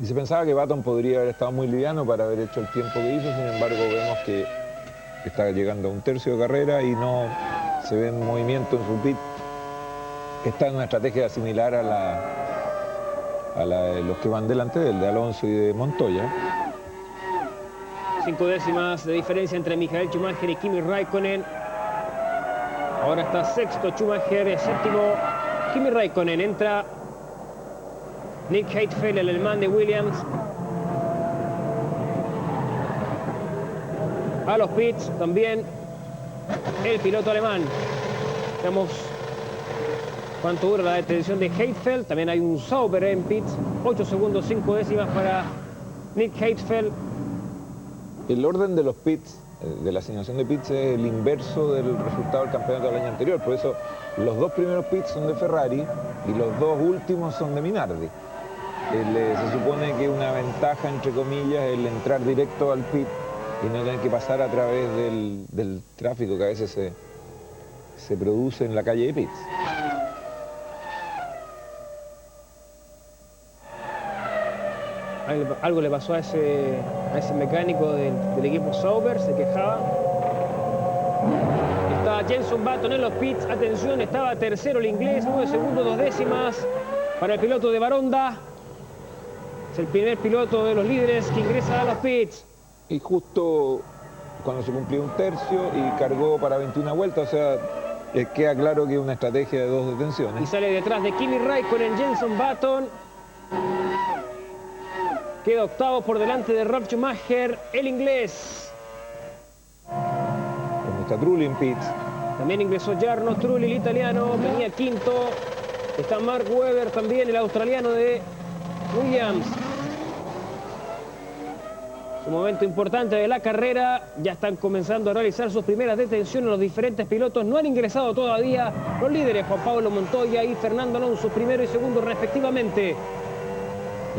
Y se pensaba que Button podría haber estado muy liviano para haber hecho el tiempo que hizo, sin embargo vemos que está llegando a un tercio de carrera y no se ve movimiento en su pit. Está en una estrategia similar a la de los que van delante de él, de Alonso y de Montoya. 5 décimas de diferencia entre Michael Schumacher y Kimi Raikkonen. Ahora está sexto Schumacher, séptimo Kimi Raikkonen. Entra Nick Heidfeld, el alemán de Williams. A los pits también el piloto alemán. Veamos cuánto dura la detención de Heidfeld. También hay un Sauber en pits. 8 segundos, 5 décimas para Nick Heidfeld. El orden de los pits, de la asignación de pits, es el inverso del resultado del campeonato del año anterior. Por eso los 2 primeros pits son de Ferrari y los 2 últimos son de Minardi. Se supone que una ventaja, entre comillas, es el entrar directo al pit y no tener que pasar a través del tráfico que a veces se produce en la calle de pits. Algo le pasó a ese mecánico del equipo Sauber, se quejaba. Está Jenson Button en los pits. Atención, estaba tercero el inglés, 9 segundos, 2 décimas para el piloto de Baronda. Es el primer piloto de los líderes que ingresa a los pits. Y justo cuando se cumplió un tercio y cargó para 21 vueltas, o sea, queda claro que es una estrategia de 2 detenciones. Y sale detrás de Kimi Raikkonen, Jenson Button. Queda octavo por delante de Rob Schumacher, el inglés. Como está Trulli en pits. También ingresó Jarno Trulli, el italiano, venía quinto. Está Mark Webber también, el australiano de Williams. Es un momento importante de la carrera. Ya están comenzando a realizar sus primeras detenciones. Los diferentes pilotos no han ingresado todavía. Los líderes, Juan Pablo Montoya y Fernando Alonso, primero y segundo respectivamente.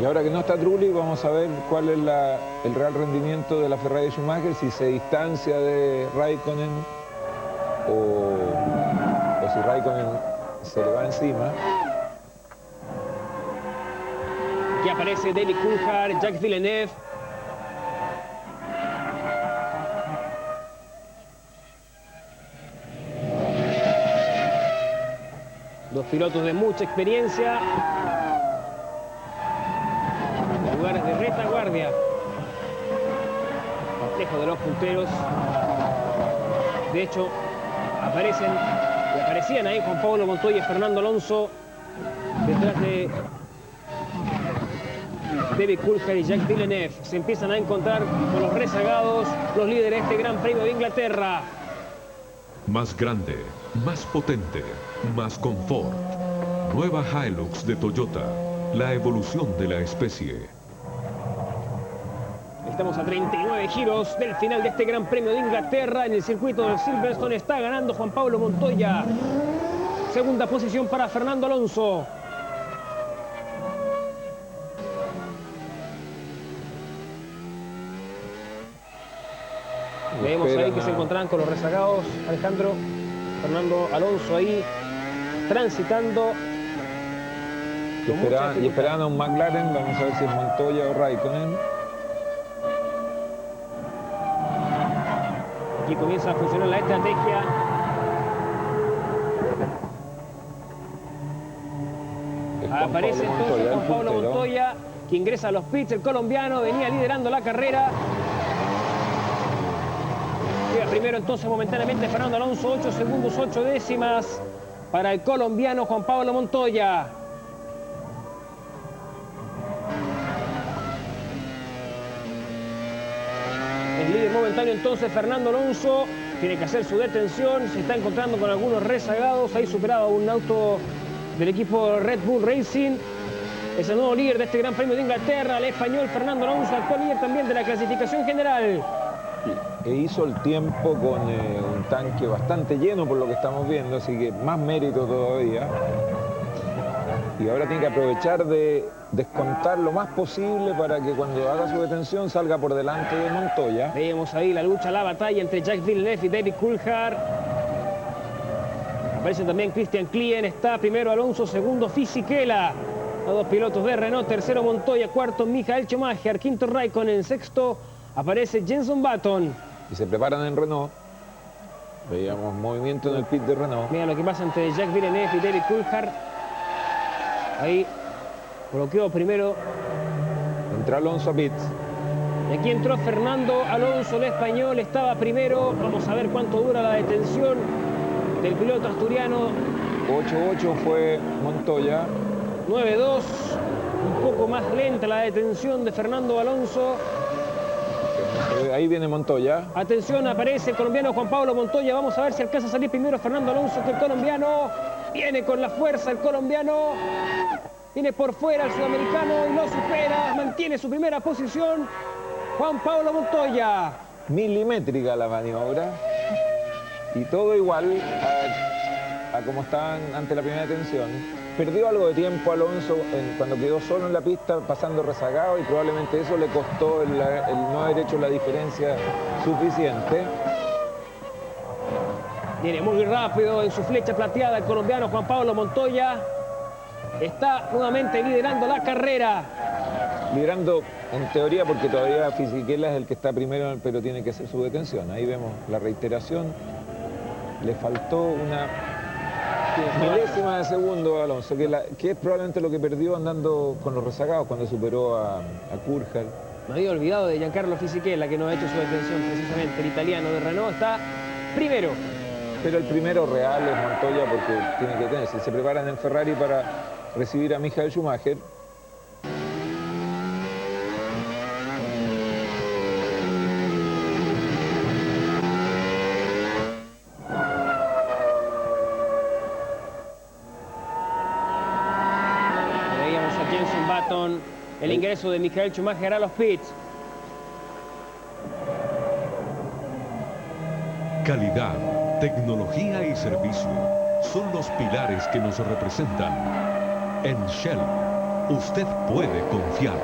Y ahora que no está Trulli, vamos a ver cuál es el real rendimiento de la Ferrari de Schumacher, si se distancia de Raikkonen o si Raikkonen se le va encima. Aquí aparece David Coulthard, Jacques Villeneuve. Dos pilotos de mucha experiencia. Lugares de retaguardia. Lejos de los punteros. De hecho, aparecían ahí Juan Pablo Montoya y Fernando Alonso detrás de David Coulthard y Jacques Villeneuve. Se empiezan a encontrar con los rezagados, los líderes de este Gran Premio de Inglaterra. Más grande, más potente, más confort. Nueva Hilux de Toyota, la evolución de la especie. Estamos a 39 giros del final de este Gran Premio de Inglaterra. En el circuito del Silverstone está ganando Juan Pablo Montoya. Segunda posición para Fernando Alonso. Vemos ahí que se encontraban con los rezagados, Alejandro. Fernando Alonso ahí transitando. Y esperaban a un McLaren, vamos a ver si es Montoya o Raikkonen. Aquí comienza a funcionar la estrategia. Aparece entonces Juan Pablo Montoya, que ingresa a los pits. El colombiano venía liderando la carrera. Llega primero entonces momentáneamente Fernando Alonso, 8 segundos 8 décimas para el colombiano Juan Pablo Montoya. El líder momentáneo entonces Fernando Alonso, tiene que hacer su detención, se está encontrando con algunos rezagados, ahí superaba un auto del equipo Red Bull Racing. Es el nuevo líder de este Gran Premio de Inglaterra, el español Fernando Alonso, actual líder también de la clasificación general. E hizo el tiempo con un tanque bastante lleno por lo que estamos viendo, así que más mérito todavía. Y ahora tiene que aprovechar de descontar lo más posible para que cuando haga su detención salga por delante de Montoya. Veíamos ahí la lucha, la batalla entre Jacques Villeneuve y David Coulthard. Aparece también Christian Klien, está primero Alonso, segundo Fisichella. Los dos pilotos de Renault, tercero Montoya, cuarto Michael Schumacher, quinto Raikkonen, sexto aparece Jenson Button. Y se preparan en Renault. Veíamos movimiento en el pit de Renault. Mira lo que pasa entre Jacques Villeneuve y David Coulthard. Ahí bloqueó primero. Entra Alonso a pits. Y aquí entró Fernando Alonso, el español, estaba primero. Vamos a ver cuánto dura la detención del piloto asturiano. 8-8 fue Montoya. 9-2, un poco más lenta la detención de Fernando Alonso. Ahí viene Montoya. Atención, aparece el colombiano Juan Pablo Montoya. Vamos a ver si alcanza a salir primero Fernando Alonso que el colombiano. Viene con la fuerza el colombiano. Viene por fuera el sudamericano y lo supera. Mantiene su primera posición. Juan Pablo Montoya. Milimétrica la maniobra. Y todo igual a como estaban ante la primera detención. Perdió algo de tiempo Alonso cuando quedó solo en la pista, pasando rezagado, y probablemente eso le costó el no haber hecho la diferencia suficiente. Viene muy rápido en su flecha plateada el colombiano Juan Pablo Montoya. Está nuevamente liderando la carrera. Liderando en teoría porque todavía Fisichella es el que está primero, pero tiene que hacer su detención. Ahí vemos la reiteración. Le faltó una milésima de segundo a Alonso, que es probablemente lo que perdió andando con los rezagados cuando superó a Coulthard. Me había olvidado de Giancarlo Fisichella, que no ha hecho su detención precisamente. El italiano de Renault está primero. Pero el primero real es Montoya porque tiene que tener. Si se preparan en Ferrari para recibir a Michael Schumacher. Veíamos a Jenson Button, el ingreso de Michael Schumacher a los pits. Calidad, tecnología y servicio son los pilares que nos representan. En Shell, usted puede confiar.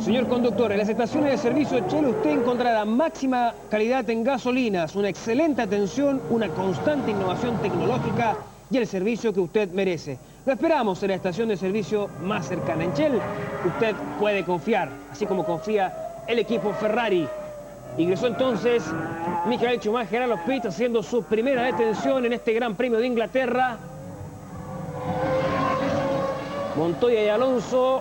Señor conductor, en las estaciones de servicio Shell usted encontrará máxima calidad en gasolinas, una excelente atención, una constante innovación tecnológica y el servicio que usted merece. Lo esperamos en la estación de servicio más cercana. En Shell usted puede confiar, así como confía el equipo Ferrari. Ingresó entonces Michael Schumacher a los pits haciendo su primera detención en este Gran Premio de Inglaterra. Montoya y Alonso.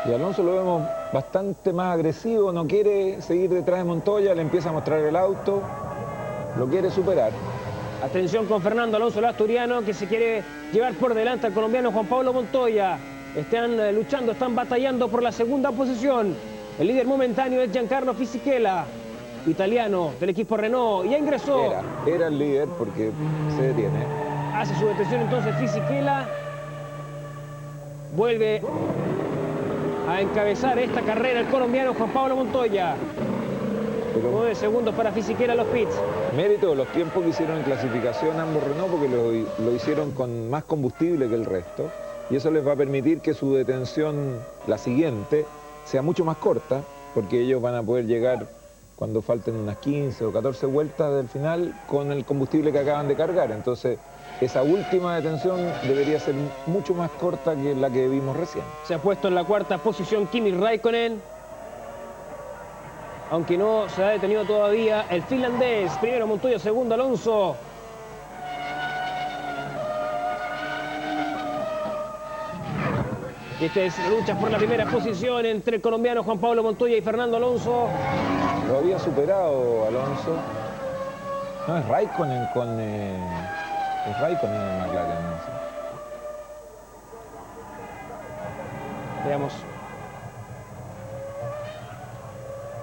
Y Alonso lo vemos bastante más agresivo, no quiere seguir detrás de Montoya, le empieza a mostrar el auto, lo quiere superar. Atención con Fernando Alonso, el asturiano, que se quiere llevar por delante al colombiano Juan Pablo Montoya. Están luchando, están batallando por la segunda posición. El líder momentáneo es Giancarlo Fisichella, italiano del equipo Renault. Ya ingresó. Era el líder porque se detiene. Hace su detención entonces Fisichella. Vuelve a encabezar esta carrera el colombiano Juan Pablo Montoya. 9 segundos para Fisichella a los pits. Mérito de los tiempos que hicieron en clasificación ambos Renault porque lo hicieron con más combustible que el resto. Y eso les va a permitir que su detención, la siguiente, sea mucho más corta, porque ellos van a poder llegar cuando falten unas 15 o 14 vueltas del final con el combustible que acaban de cargar. Entonces, esa última detención debería ser mucho más corta que la que vimos recién. Se ha puesto en la cuarta posición Kimi Raikkonen, aunque no se ha detenido todavía el finlandés. Primero Montoya, segundo Alonso. Y esta es la lucha por la primera posición entre el colombiano Juan Pablo Montoya y Fernando Alonso. Lo había superado Alonso. No, es Raikkonen con... es Raikkonen en McLaren. ¿Sí? Veamos.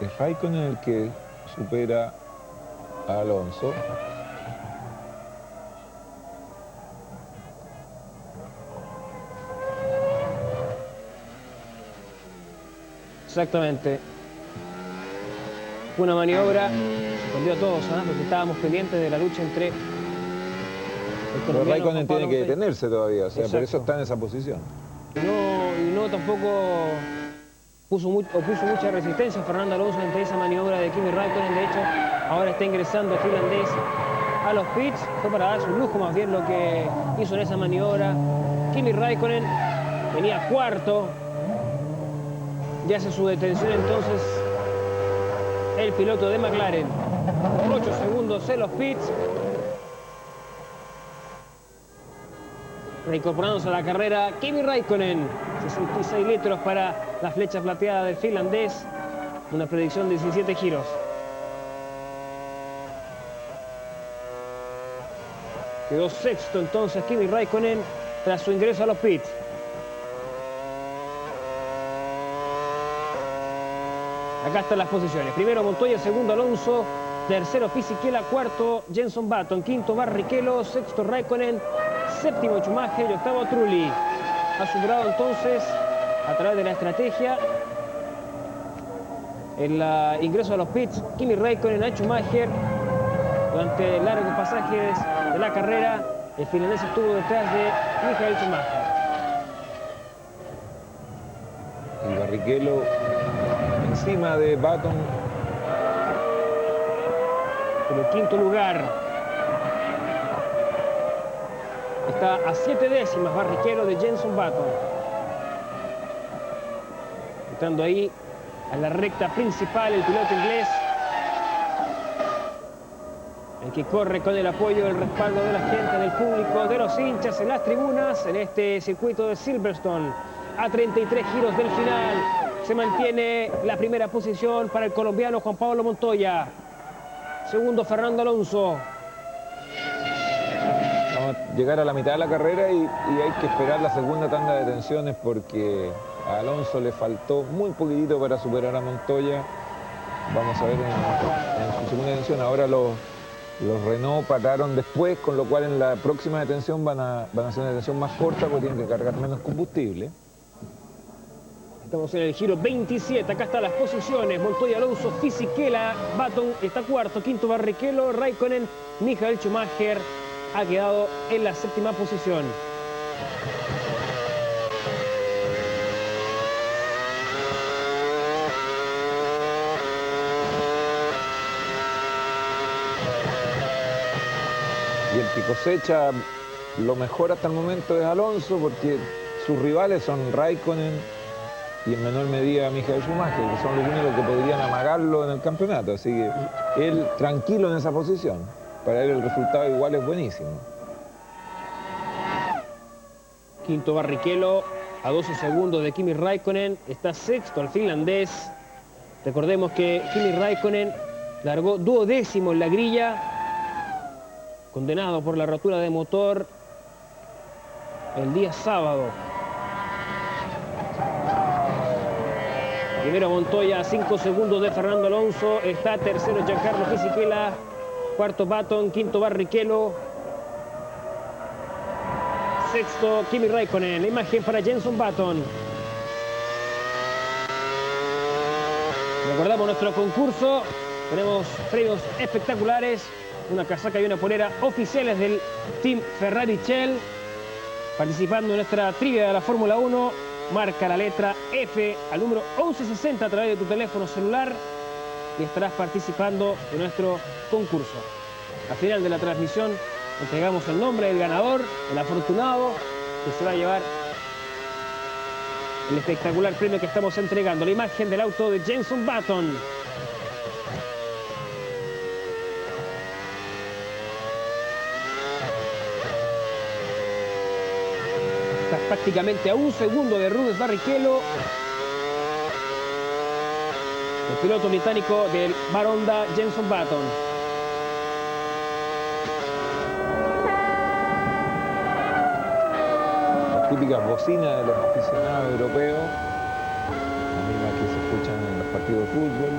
Es Raikkonen el que supera a Alonso. Exactamente. Fue una maniobra, sorprendió a todos, ¿eh? Porque estábamos pendientes de la lucha entre el Pero colombiano Raikkonen Juan Pablo tiene que Montoya. detenerse todavía, o sea, por Exacto. eso está en esa posición. Y no tampoco puso mucha resistencia Fernando Alonso ante esa maniobra de Kimi Raikkonen. De hecho, ahora está ingresando el finlandés a los pits. Fue para darse un lujo más bien lo que hizo en esa maniobra. Kimi Raikkonen venía cuarto. Ya hace su detención entonces el piloto de McLaren. Con 8 segundos en los pits. Reincorporándose a la carrera, Kimi Raikkonen. 66 litros para la flecha plateada del finlandés. Una predicción de 17 giros. Quedó sexto entonces Kimi Raikkonen tras su ingreso a los pits. Acá están las posiciones. Primero Montoya, segundo Alonso, tercero Fisichella, cuarto Jenson Button, quinto Barrichello, sexto Raikkonen, séptimo Schumacher y octavo Trulli. Ha superado entonces, a través de la estrategia, el ingreso a los pits, Kimi Raikkonen a Schumacher. Durante largos pasajes de la carrera, el finlandés estuvo detrás de Michael Schumacher. El Barrichello encima de Button. En el quinto lugar está a 7 décimas Barrichello de Jenson Button. Entrando ahí a la recta principal el piloto inglés, el que corre con el apoyo del respaldo de la gente, del público, de los hinchas en las tribunas en este circuito de Silverstone. A 33 giros del final se mantiene la primera posición para el colombiano Juan Pablo Montoya. Segundo Fernando Alonso. Vamos a llegar a la mitad de la carrera y hay que esperar la segunda tanda de detenciones porque a Alonso le faltó muy poquitito para superar a Montoya. Vamos a ver en su segunda detención. Ahora los Renault pararon después, con lo cual en la próxima detención van a hacer una detención más corta porque tienen que cargar menos combustible. Estamos en el giro 27, acá están las posiciones. Montoya, Alonso, Fisichella, Button está cuarto, quinto Barrichello, Raikkonen, Michael Schumacher ha quedado en la séptima posición. Y el que cosecha lo mejor hasta el momento es Alonso porque sus rivales son Raikkonen y en menor medida Michael Schumacher, que son los únicos que podrían amagarlo en el campeonato. Así que él tranquilo en esa posición. Para él el resultado igual es buenísimo. Quinto Barrichello a 12 segundos de Kimi Raikkonen. Está sexto el finlandés. Recordemos que Kimi Raikkonen largó duodécimo en la grilla, condenado por la rotura de motor el día sábado. Primero Montoya a 5 segundos de Fernando Alonso. Está tercero Giancarlo Fisichella. Cuarto Button. Quinto Barrichello. Sexto Kimi Raikkonen. La imagen para Jenson Button. Recordamos nuestro concurso. Tenemos premios espectaculares. Una casaca y una polera oficiales del Team Ferrari Shell. Participando en nuestra trivia de la Fórmula 1. Marca la letra F al número 1160 a través de tu teléfono celular y estarás participando de nuestro concurso. Al final de la transmisión entregamos el nombre del ganador, el afortunado, que se va a llevar el espectacular premio que estamos entregando. La imagen del auto de Jenson Button. Está prácticamente a un segundo de Rubens Barrichello. El piloto británico del Bar-Honda, Jenson Button. Las típicas bocinas de los aficionados europeos, las mismas que se escuchan en los partidos de fútbol.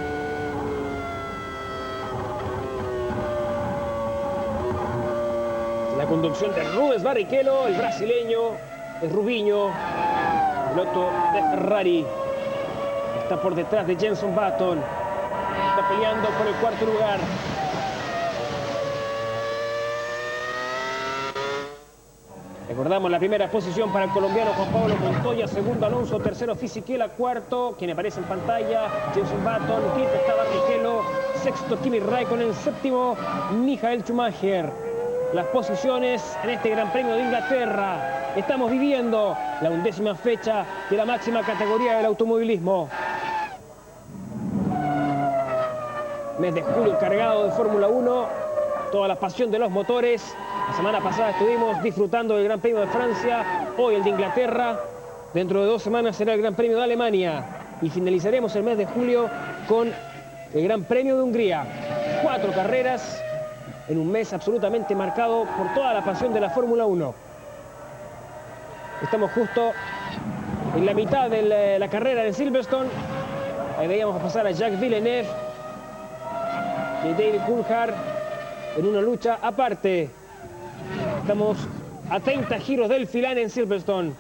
La conducción de Rubens Barrichello, el brasileño, el Rubinho, piloto de Ferrari. Está por detrás de Jenson Button. Está peleando por el cuarto lugar. Recordamos la primera posición para el colombiano Juan Pablo Montoya, segundo Alonso, tercero Fisichella, cuarto, quien aparece en pantalla, Jenson Button, quinto está Barrichello, sexto Kimi Raikkonen, séptimo Michael Schumacher. Las posiciones en este Gran Premio de Inglaterra. Estamos viviendo la 11ª fecha de la máxima categoría del automovilismo. Mes de julio cargado de Fórmula 1, toda la pasión de los motores. La semana pasada estuvimos disfrutando del Gran Premio de Francia, hoy el de Inglaterra. Dentro de 2 semanas será el Gran Premio de Alemania. Y finalizaremos el mes de julio con el Gran Premio de Hungría. 4 carreras en un mes absolutamente marcado por toda la pasión de la Fórmula 1. Estamos justo en la mitad de la carrera de Silverstone. Ahí veíamos pasar a Jacques Villeneuve y David Coulthard en una lucha aparte. Estamos a 30 giros del final en Silverstone.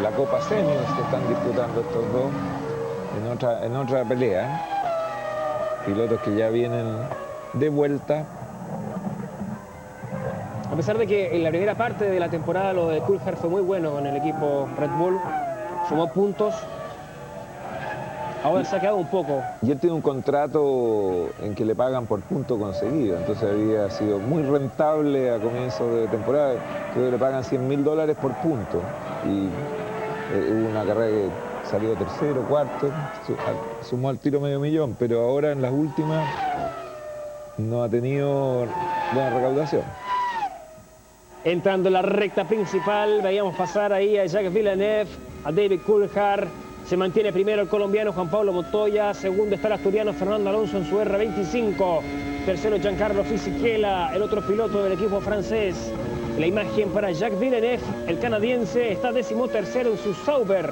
La Copa Seniors se están disputando estos dos en otra pelea. Pilotos que ya vienen de vuelta. A pesar de que en la primera parte de la temporada lo de Coulthard fue muy bueno con el equipo Red Bull, sumó puntos, ahora se ha quedado un poco. Y él tiene un contrato en que le pagan por punto conseguido, entonces había sido muy rentable a comienzo de temporada, creo que le pagan $100.000 por punto. Y hubo una carrera que salió tercero, cuarto, sumó al tiro $500.000, pero ahora en las últimas no ha tenido buena recaudación. Entrando en la recta principal, veíamos pasar ahí a Jacques Villeneuve, a David Coulthard. Se mantiene primero el colombiano Juan Pablo Montoya, segundo está el asturiano Fernando Alonso en su R25, tercero Giancarlo Fisichella, el otro piloto del equipo francés. La imagen para Jacques Villeneuve, el canadiense, está 13º en su Sauber.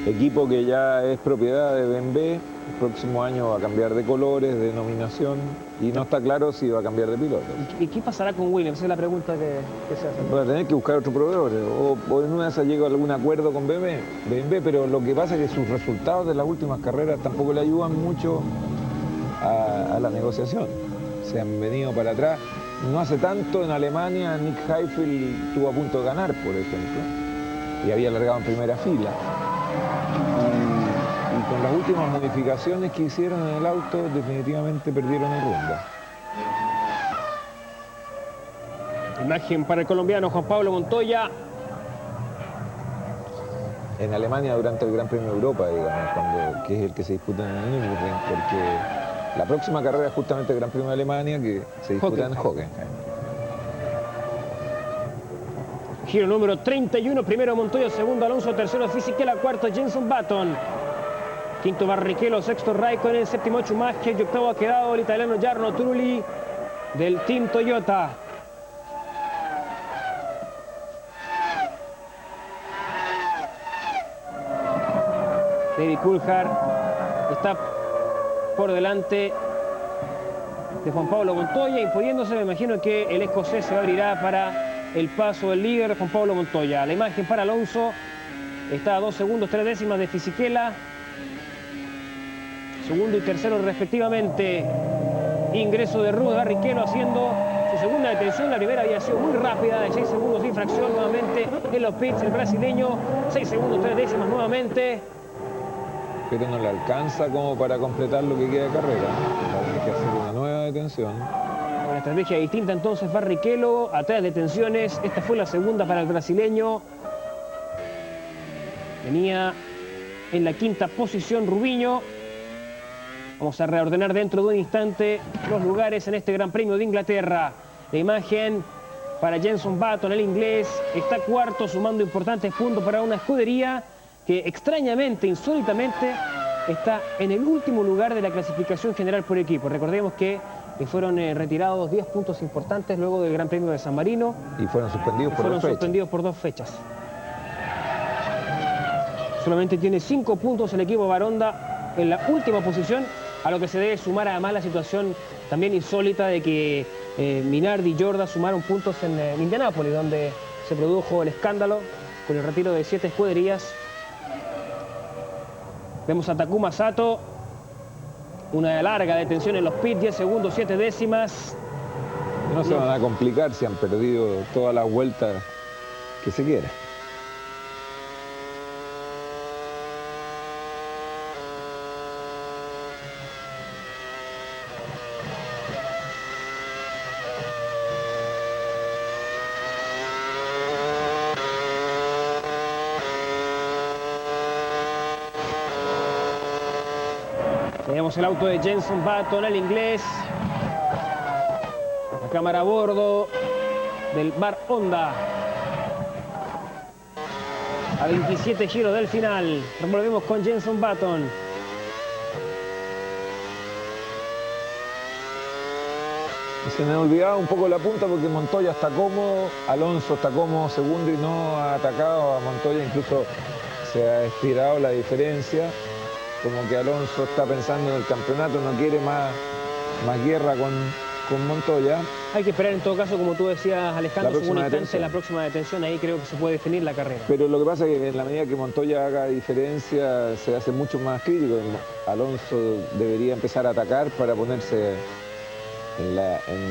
Equipo que ya es propiedad de BMW, el próximo año va a cambiar de colores, de denominación, y no está claro si va a cambiar de piloto. ¿Y qué pasará con Williams? Esa es la pregunta que se hace. Va a tener que buscar otro proveedor, o en una de esas llega a algún acuerdo con BMW, pero lo que pasa es que sus resultados de las últimas carreras tampoco le ayudan mucho a la negociación. Se han venido para atrás. No hace tanto en Alemania Nick Heidfeld estuvo a punto de ganar, por ejemplo, y había largado en primera fila. Y con las últimas modificaciones que hicieron en el auto, definitivamente perdieron el rumbo. Imagen para el colombiano Juan Pablo Montoya. En Alemania durante el Gran Premio de Europa, digamos, que es el que se disputa en el Nürburgring, porque la próxima carrera es justamente el Gran Premio de Alemania, que se disputa en Hockenheim. Giro número 31, primero Montoya, segundo Alonso, tercero Fisichella, cuarto Jenson Button, quinto Barrichello, sexto Raikkonen, séptimo Schumacher y octavo ha quedado el italiano Jarno Trulli del Team Toyota. David Coulthard está por delante de Juan Pablo Montoya, imponiéndose. Me imagino que el escocés se abrirá para el paso del líder Juan Pablo Montoya. La imagen para Alonso está a 2 segundos 3 décimas de Fisichella, segundo y tercero respectivamente. Ingreso de Rubens Barrichello haciendo su segunda detención. La primera había sido muy rápida, de 6 segundos de infracción nuevamente en los pits. El brasileño 6 segundos 3 décimas nuevamente. Pero no le alcanza como para completar lo que queda de carrera. Va a tener que hacer una nueva detención. Una estrategia distinta entonces Barrichello, a 3 detenciones. Esta fue la segunda para el brasileño. Venía en la quinta posición Rubinho. Vamos a reordenar dentro de un instante los lugares en este Gran Premio de Inglaterra. La imagen para Jenson Button, el inglés. Está cuarto, sumando importantes puntos para una escudería que extrañamente, insólitamente, está en el último lugar de la clasificación general por equipo. Recordemos que fueron retirados 10 puntos importantes luego del Gran Premio de San Marino. Y fueron suspendidos por 2 fechas. Solamente tiene 5 puntos el equipo Baronda en la última posición, a lo que se debe sumar además la situación también insólita de que Minardi y Jorda sumaron puntos en Indianápolis, donde se produjo el escándalo con el retiro de 7 escuderías. Vemos a Takuma Sato, una larga detención en los pits, 10 segundos, 7 décimas. No se van a complicar si han perdido todas las vueltas que se quiera. Tenemos el auto de Jenson Button, el inglés. La cámara a bordo del bar Honda. A 27 giros del final. Volvemos con Jenson Button. Se me olvidaba un poco la punta porque Montoya está cómodo, Alonso está cómodo segundo y no ha atacado a Montoya, incluso se ha estirado la diferencia. Como que Alonso está pensando en el campeonato, no quiere más guerra con Montoya. Hay que esperar en todo caso, como tú decías, Alejandro, la próxima detención, ahí creo que se puede definir la carrera. Pero lo que pasa es que en la medida que Montoya haga diferencia, se hace mucho más crítico. Alonso debería empezar a atacar para ponerse en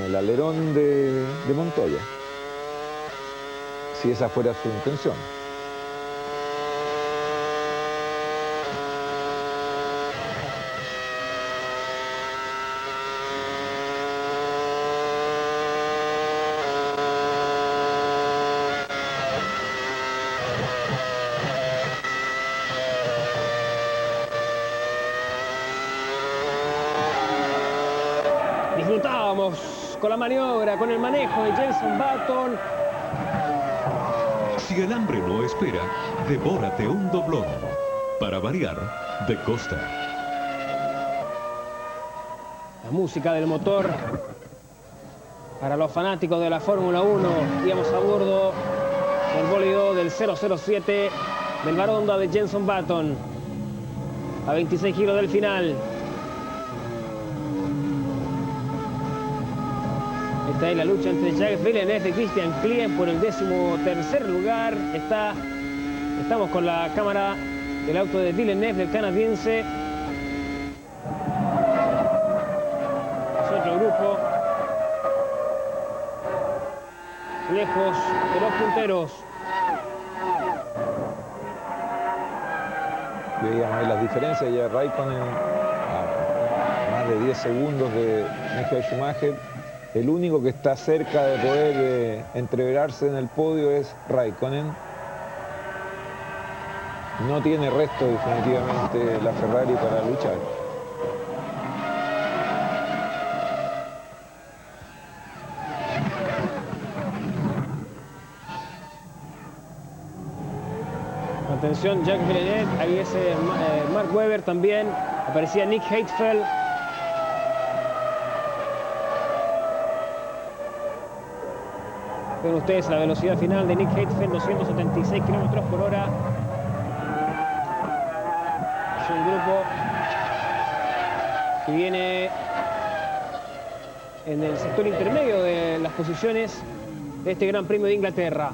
el alerón de Montoya, si esa fuera su intención. Disfrutábamos con la maniobra, con el manejo de Jenson Button. Si el hambre no espera, devórate un doblón. Para variar, de Costa. La música del motor para los fanáticos de la Fórmula 1. Íbamos a bordo del bólido del 007 del bar Honda de Jenson Button. A 26 giros del final. Esta es la lucha entre Jacques Villeneuve y Christian Klien por el 13º lugar. Estamos con la cámara del auto de Villeneuve, del canadiense. Es otro grupo. Lejos de los punteros. Veíamos ahí las diferencias, ya Raikkonen a más de 10 segundos de Michael Schumacher. El único que está cerca de poder entreverarse en el podio es Raikkonen. No tiene resto definitivamente la Ferrari para luchar. Atención, Jacques Villeneuve, ahí es Mark Webber también. Aparecía Nick Heidfeld. Ven ustedes la velocidad final de Nick Heidfeld, 276 kilómetros por hora. Es un grupo que viene en el sector intermedio de las posiciones de este Gran Premio de Inglaterra.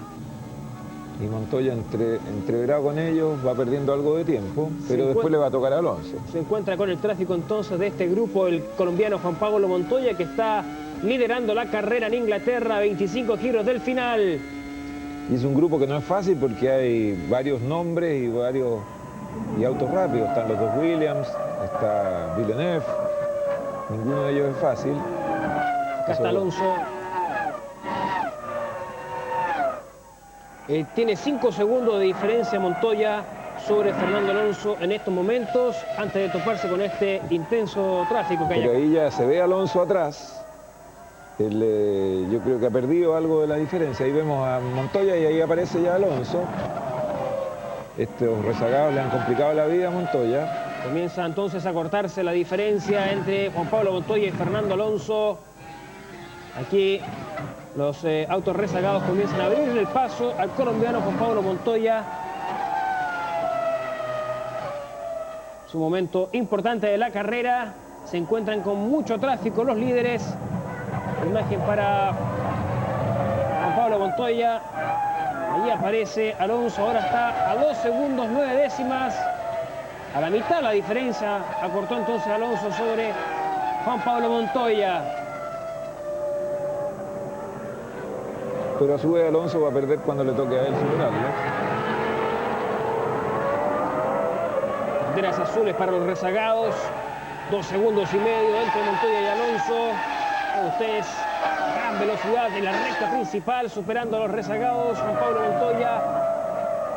Y Montoya entreverado con ellos, va perdiendo algo de tiempo, pero después le va a tocar a Alonso. Se encuentra con el tráfico entonces de este grupo el colombiano Juan Pablo Montoya, que está liderando la carrera en Inglaterra a 25 giros del final. Y es un grupo que no es fácil porque hay varios nombres y autos rápidos. Están los dos Williams, está Villeneuve, ninguno de ellos es fácil. Acá está Alonso. Tiene 5 segundos de diferencia Montoya sobre Fernando Alonso en estos momentos, antes de toparse con este intenso tráfico que hay Pero acá. ahí ya se ve Alonso atrás. yo creo que ha perdido algo de la diferencia. Ahí vemos a Montoya y ahí aparece ya Alonso. Estos rezagados le han complicado la vida a Montoya. Comienza entonces a cortarse la diferencia entre Juan Pablo Montoya y Fernando Alonso. Aquí los autos rezagados comienzan a abrirle el paso al colombiano Juan Pablo Montoya. Su momento importante de la carrera. Se encuentran con mucho tráfico los líderes. Imagen para Juan Pablo Montoya. Ahí aparece Alonso, ahora está a 2 segundos 9 décimas. A la mitad la diferencia acortó entonces Alonso sobre Juan Pablo Montoya. Pero a su vez Alonso va a perder cuando le toque a él superarlo. Banderas azules para los rezagados. 2 segundos y medio entre Montoya y Alonso. Con ustedes, gran velocidad en la recta principal, superando a los rezagados. Juan Pablo Montoya,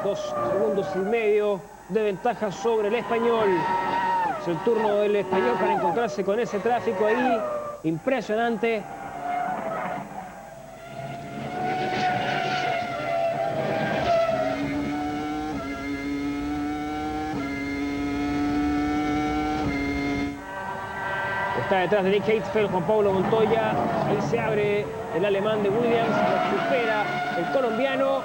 2 segundos y medio de ventaja sobre el español. Es el turno del español para encontrarse con ese tráfico ahí. Impresionante. Está detrás de Nick Heidfeld, Juan Pablo Montoya. Ahí se abre el alemán de Williams, lo supera el colombiano.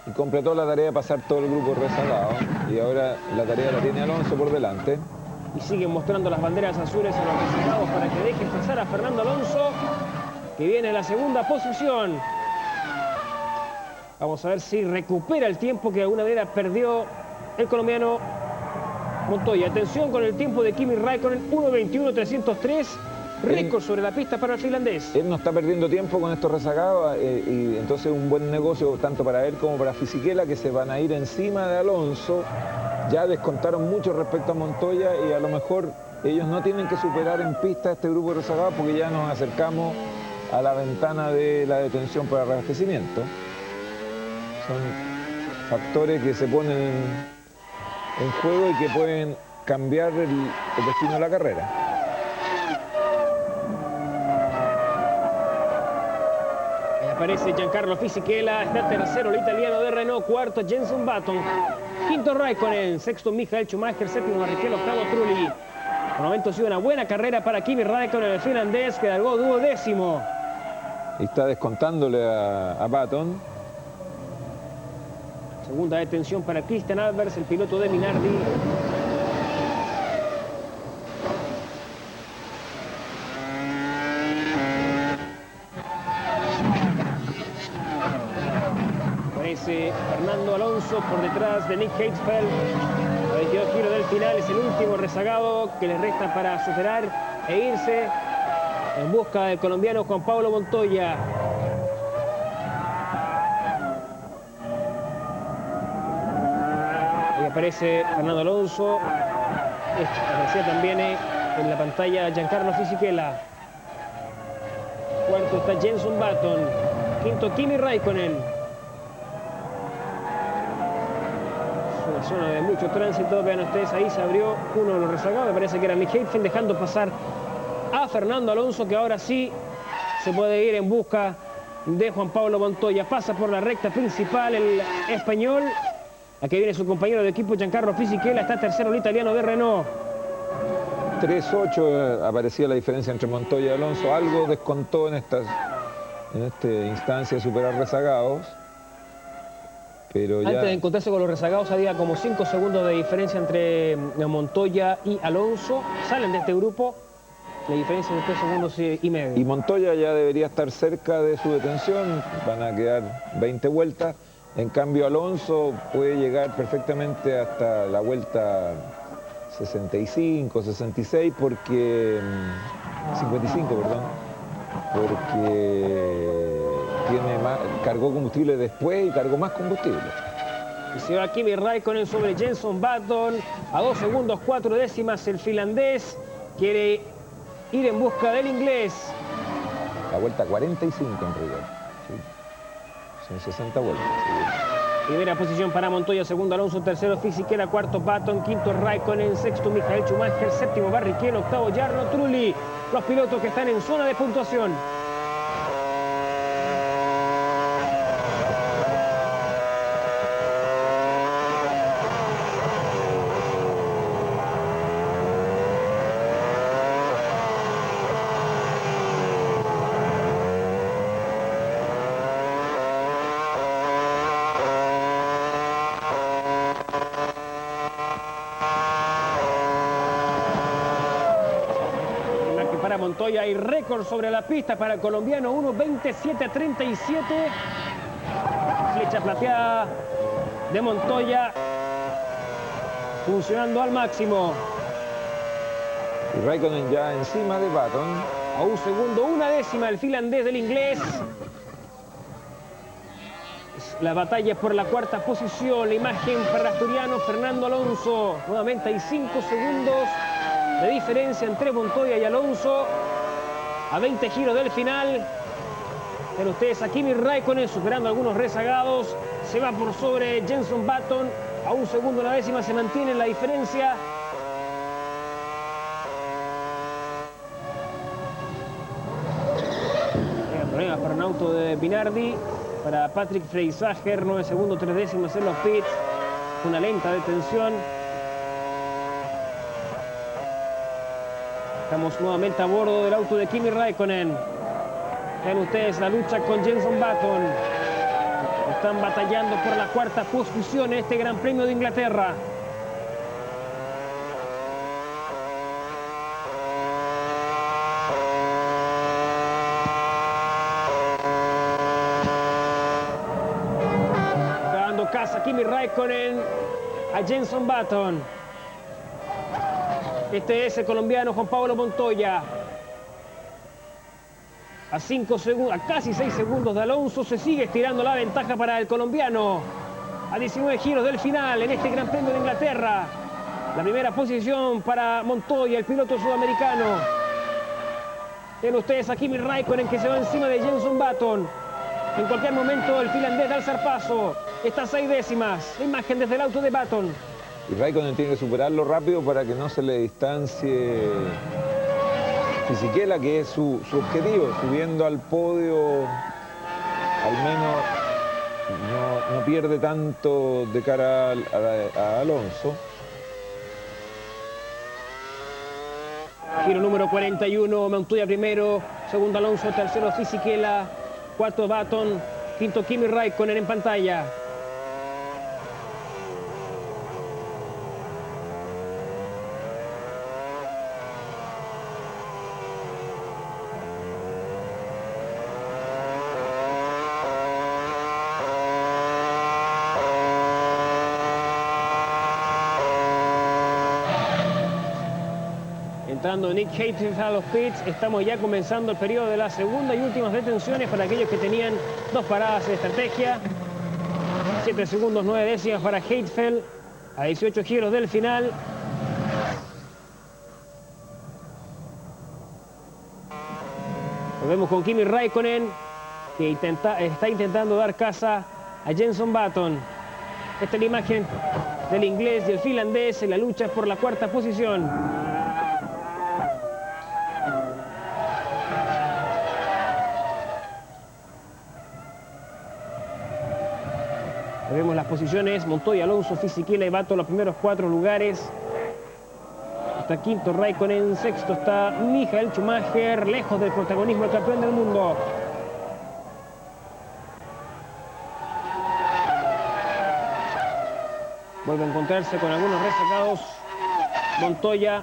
Y completó la tarea de pasar todo el grupo rezagado. Y ahora la tarea la tiene Alonso por delante. Y siguen mostrando las banderas azules a los rezagados para que dejen pasar a Fernando Alonso, que viene en la segunda posición. Vamos a ver si recupera el tiempo que de alguna manera perdió el colombiano Montoya. Atención con el tiempo de Kimi Raikkonen, 1:21.303, récord sobre la pista para el finlandés. Él no está perdiendo tiempo con estos rezagados y entonces un buen negocio tanto para él como para Fisichella, que se van a ir encima de Alonso. Ya descontaron mucho respecto a Montoya y a lo mejor ellos no tienen que superar en pista a este grupo de rezagados porque ya nos acercamos a la ventana de la detención para reabastecimiento. Son factores que se ponen en juego y que pueden cambiar el destino de la carrera. Ahí aparece Giancarlo Fisichella, está tercero el italiano de Renault, cuarto Jenson Button, quinto Raikkonen, sexto Michael Schumacher, séptimo Barrichello, octavo Trulli. Por el momento ha sido una buena carrera para Kimi Raikkonen, el finlandés, que largó 12º. Y está descontándole a Button. Segunda detención para Christian Albers, el piloto de Minardi. Aparece Fernando Alonso por detrás de Nick Heidfeld. A 22 giros del final es el último rezagado que le resta para superar e irse en busca del colombiano Juan Pablo Montoya. Aparece Fernando Alonso, aparecía también en la pantalla Giancarlo Fisichella. Cuarto está Jenson Button, quinto Kimi Raikkonen. Es una zona de mucho tránsito, vean ustedes, ahí se abrió uno de los rezagados, me parece que era Mick Heidfeld, dejando pasar a Fernando Alonso, que ahora sí se puede ir en busca de Juan Pablo Montoya. Pasa por la recta principal el español. Aquí viene su compañero de equipo Giancarlo Fisichella, está tercero el italiano de Renault. 3.8 aparecía la diferencia entre Montoya y Alonso. Algo descontó en esta instancia de superar rezagados. Pero ya... Antes de encontrarse con los rezagados había como 5 segundos de diferencia entre Montoya y Alonso. Salen de este grupo, la diferencia de 3 segundos y medio. Y Montoya ya debería estar cerca de su detención, van a quedar 20 vueltas. En cambio Alonso puede llegar perfectamente hasta la vuelta 65, 66, porque 55, perdón, porque cargó combustible después y cargó más combustible. Y se va Kimi Raikkonen sobre Jenson Button, a 2 segundos 4 décimas el finlandés, quiere ir en busca del inglés. La vuelta 45 en realidad. Sí. Son 60 vueltas. Sí. Primera posición para Montoya, segundo Alonso, tercero Fisichella, cuarto Button, quinto Raikkonen, sexto Michael Schumacher, séptimo Barrichello, octavo Jarno Trulli. Los pilotos que están en zona de puntuación. Montoya. Hay récord sobre la pista para el colombiano, 1:27:37. Flecha plateada de Montoya, funcionando al máximo. Y Raikkonen ya encima de Button. A 1 segundo, 1/10 el finlandés del inglés. La batalla por la cuarta posición. La imagen para el asturiano Fernando Alonso. Nuevamente hay 5 segundos de diferencia entre Montoya y Alonso. A 20 giros del final. Pero ustedes a Kimi Raikkonen superando algunos rezagados. Se va por sobre Jenson Button. A 1 segundo 1/10 se mantiene la diferencia. Problemas para un auto de Binardi. Para Patrick Freisager, 9 segundos 3/10 en los pits. Una lenta detención. Estamos nuevamente a bordo del auto de Kimi Raikkonen. Vean ustedes la lucha con Jenson Button. Están batallando por la cuarta posición en este Gran Premio de Inglaterra. Casa Kimi Raikkonen a Jenson Button. Este es el colombiano Juan Pablo Montoya. A 5 segundos, a casi 6 segundos de Alonso, se sigue estirando la ventaja para el colombiano. A 19 giros del final en este Gran Premio de Inglaterra. La primera posición para Montoya, el piloto sudamericano. Ven ustedes a Kimi Raikkonen que se va encima de Jenson Button. En cualquier momento el finlandés da el zarpazo. Está a 6/10. La imagen desde el auto de Button. Y Raikkonen tiene que superarlo rápido para que no se le distancie Fisichella, que es su objetivo. Subiendo al podio, al menos no pierde tanto de cara a Alonso. Giro número 41, Montoya primero, segundo Alonso, tercero Fisichella, cuarto Button, quinto Kimi Raikkonen en pantalla. Entrando Nick Heidfeld a los pits, estamos ya comenzando el periodo de las segundas y últimas detenciones para aquellos que tenían 2 paradas de estrategia. 7 segundos 9/10 para Heidfeld a 18 giros del final. Nos vemos con Kimi Raikkonen, que está intentando dar caza a Jenson Button. Esta es la imagen del inglés y el finlandés en la lucha por la cuarta posición. Vemos las posiciones: Montoya, Alonso, Fisichella y Button, los primeros 4 lugares. Está quinto Raikkonen, sexto está Michael Schumacher, lejos del protagonismo del campeón del mundo. Vuelve a encontrarse con algunos resacados Montoya.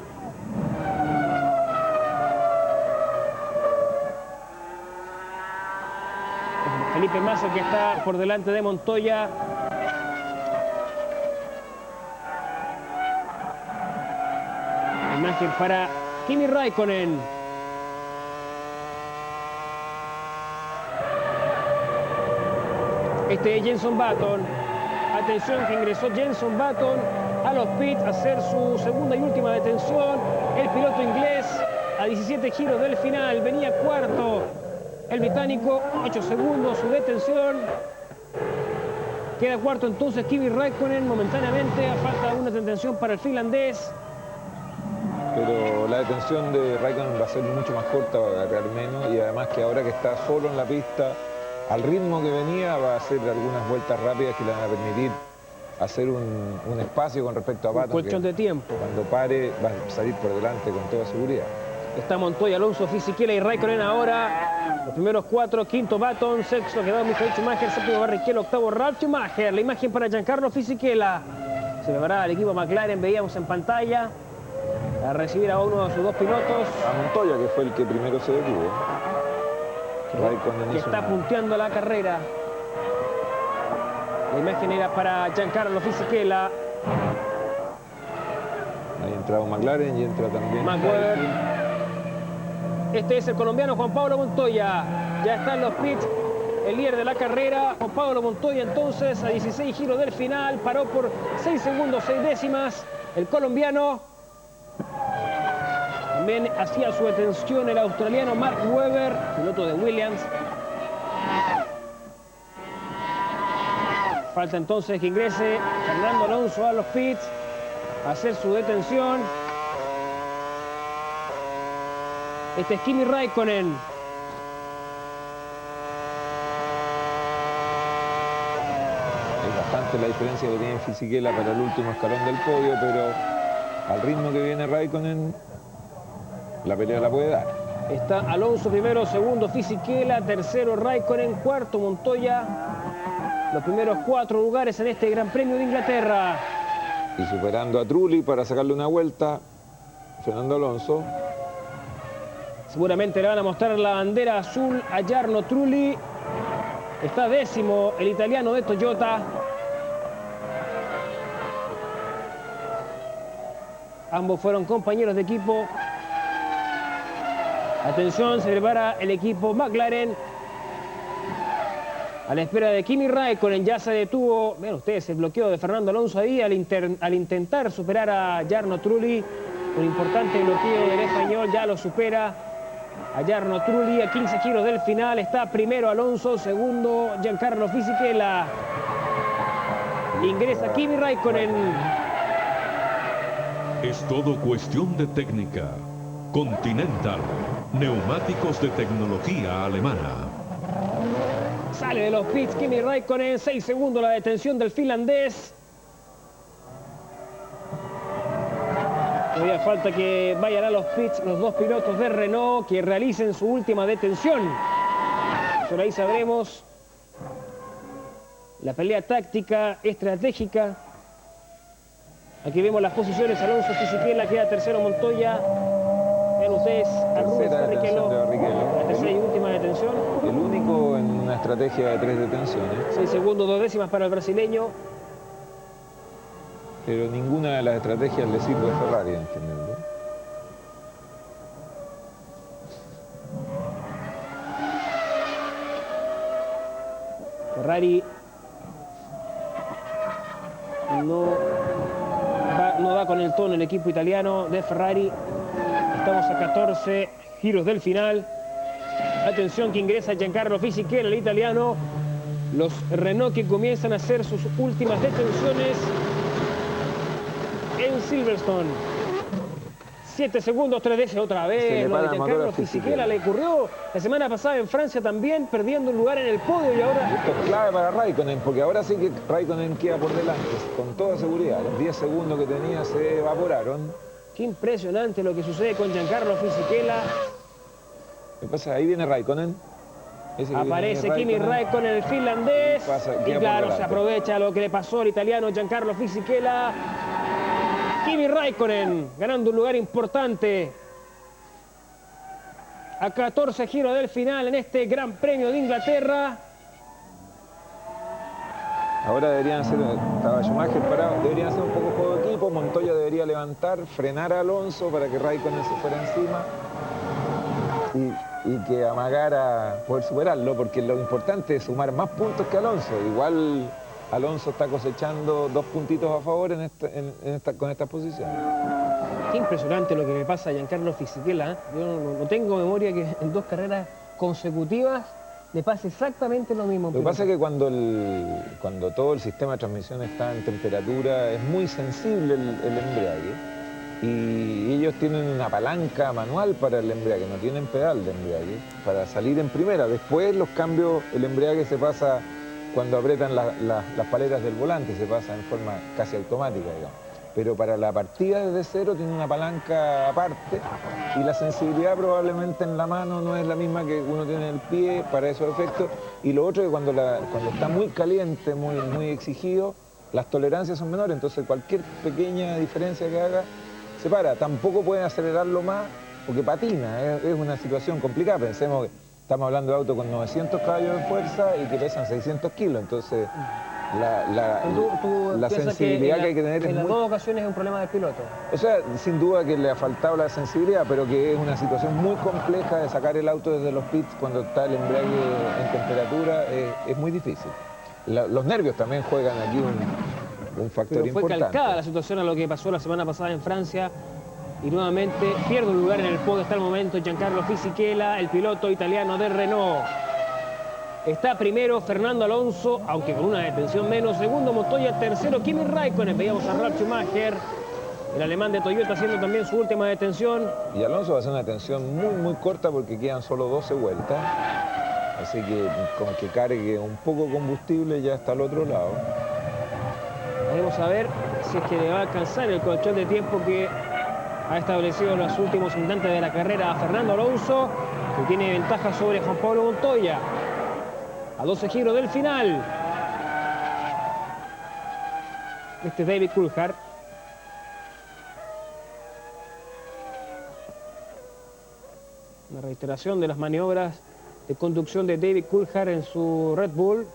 Felipe Massa, que está por delante de Montoya. Imagen para Kimi Raikkonen. Este es Jenson Button. Atención que ingresó Jenson Button a los pits a hacer su segunda y última detención. El piloto inglés a 17 giros del final. Venía cuarto el británico, 8 segundos su detención. Queda cuarto entonces Kimi Raikkonen momentáneamente, a falta de una detención para el finlandés. Pero la detención de Raikkonen va a ser mucho más corta, va a agarrar menos, y además que ahora que está solo en la pista, al ritmo que venía, va a hacer algunas vueltas rápidas que le van a permitir hacer un espacio con respecto a Button. Cuestión de tiempo. Cuando pare va a salir por delante con toda seguridad. Está Montoya, Alonso, Fisichella y Raikkonen ahora. Los primeros 4, quinto Button, sexto quedó Michael Schumacher, séptimo Barrichello, octavo Ralf Schumacher. La imagen para Giancarlo Fisichella. Se llevará al equipo McLaren, veíamos en pantalla. a recibir a uno de sus dos pilotos. A Montoya, que fue el que primero se detuvo. Raikkonen Que hizo está una- punteando la carrera. La imagen era para Giancarlo Fisichella. Ahí entra un McLaren y entra también Max Webber. Este es el colombiano Juan Pablo Montoya. Ya está en los pits el líder de la carrera. Juan Pablo Montoya entonces a 16 giros del final. Paró por 6 segundos, 6 décimas. El colombiano. También hacía su detención el australiano Mark Webber, piloto de Williams. Falta entonces que ingrese Fernando Alonso a los pits a hacer su detención. Este es Kimi Raikkonen. Es bastante la diferencia que tiene Fisichella para el último escalón del podio, pero al ritmo que viene Raikkonen, la pelea la puede dar. Está Alonso primero, segundo Fisichella, tercero Raikkonen, cuarto Montoya. Los primeros 4 lugares en este Gran Premio de Inglaterra. Y superando a Trulli para sacarle una vuelta, Fernando Alonso. Seguramente le van a mostrar la bandera azul a Jarno Trulli. Está décimo el italiano de Toyota. Ambos fueron compañeros de equipo. Atención, se prepara el equipo McLaren. A la espera de Kimi Raikkonen, ya se detuvo, ven ustedes, el bloqueo de Fernando Alonso ahí al intentar superar a Jarno Trulli. Un importante bloqueo del español, ya lo supera a Jarno Trulli a 15 giros del final. Está primero Alonso, segundo Giancarlo Fisichella. Ingresa Kimi Raikkonen. Es todo cuestión de técnica. Continental, neumáticos de tecnología alemana. Sale de los pits Kimi Raikkonen, 6 segundos la detención del finlandés. Todavía falta que vayan a los pits los dos pilotos de Renault que realicen su última detención. Por ahí sabremos la pelea táctica, estratégica. Aquí vemos las posiciones, Alonso Fisichella, queda tercero Montoya. Vean ustedes a Rubens Tercera detención de Barrichello. la tercera y última detención. El único en una estrategia de 3 detenciones. 6 segundos, 2 décimas para el brasileño. Pero ninguna de las estrategias le sirve a Ferrari en general. Ferrari no va con el tono el equipo italiano de Ferrari. Estamos a 14 giros del final. Atención que ingresa Giancarlo Fisichella, el italiano. Los Renault que comienzan a hacer sus últimas detenciones en Silverstone. 7 segundos, 3 décimas otra Se vez. le Lo de para el motor Giancarlo a Fisichella Fisichella. le ocurrió la semana pasada en Francia también, perdiendo un lugar en el podio y ahora... Esto es clave para Raikkonen, porque ahora sí que Raikkonen queda por delante, con toda seguridad. Los 10 segundos que tenía se evaporaron. Qué impresionante lo que sucede con Giancarlo Fisichella. ¿Qué pasa? Ahí viene Raikkonen. Ese que Aparece viene Kimi Raikkonen, el finlandés. Pasa, Y queda por claro, se delante. aprovecha lo que le pasó al italiano Giancarlo Fisichella. Kimi Raikkonen ganando un lugar importante. A 14 giros del final en este Gran Premio de Inglaterra. Ahora deberían hacer, estaba Schumacher parado, deberían hacer un poco juego de equipo. Montoya debería levantar, frenar a Alonso para que Raikkonen se fuera encima y que amagara poder superarlo, porque lo importante es sumar más puntos que Alonso. Igual Alonso está cosechando 2 puntitos a favor con estas posiciones. Qué impresionante lo que le pasa a Giancarlo Fisichella, ¿eh? Yo no tengo memoria que en 2 carreras consecutivas le pase exactamente lo mismo. Lo que pasa es que cuando todo el sistema de transmisión está en temperatura es muy sensible el embrague, y ellos tienen una palanca manual para el embrague, no tienen pedal de embrague para salir en primera. Después los cambios, el embrague se pasa cuando aprietan las paletas del volante, se pasa en forma casi automática, digamos. Pero para la partida desde cero tiene una palanca aparte y la sensibilidad probablemente en la mano no es la misma que uno tiene en el pie para esos efectos. Y lo otro es que cuando está muy caliente, muy exigido, las tolerancias son menores, entonces cualquier pequeña diferencia que haga se para. Tampoco pueden acelerarlo más porque patina, es una situación complicada. Pensemos que estamos hablando de autos con 900 caballos de fuerza y que pesan 600 kilos, entonces la sensibilidad que hay que tener es en las muy... dos ocasiones es un problema del piloto. O sea, sin duda que le ha faltado la sensibilidad, pero que es una situación muy compleja de sacar el auto desde los pits cuando está el embrague en temperatura, es muy difícil. Los nervios también juegan aquí un factor Pero fue importante. calcada la situación a lo que pasó la semana pasada en Francia y nuevamente pierde un lugar en el podio hasta el momento Giancarlo Fisichella, el piloto italiano de Renault. Está primero Fernando Alonso, aunque con una detención menos. Segundo Montoya, tercero Kimi Raikkonen. Veíamos a Ralf Schumacher, el alemán de Toyota, haciendo también su última detención. Y Alonso va a hacer una detención muy corta porque quedan solo 12 vueltas. Así que con que cargue un poco de combustible ya está al otro lado. Vamos a ver si es que le va a alcanzar el colchón de tiempo que ha establecido en los últimos instantes de la carrera a Fernando Alonso, que tiene ventaja sobre Juan Pablo Montoya. A 12 giros del final. Este es David Coulthard. Una reiteración de las maniobras de conducción de David Coulthard en su Red Bull.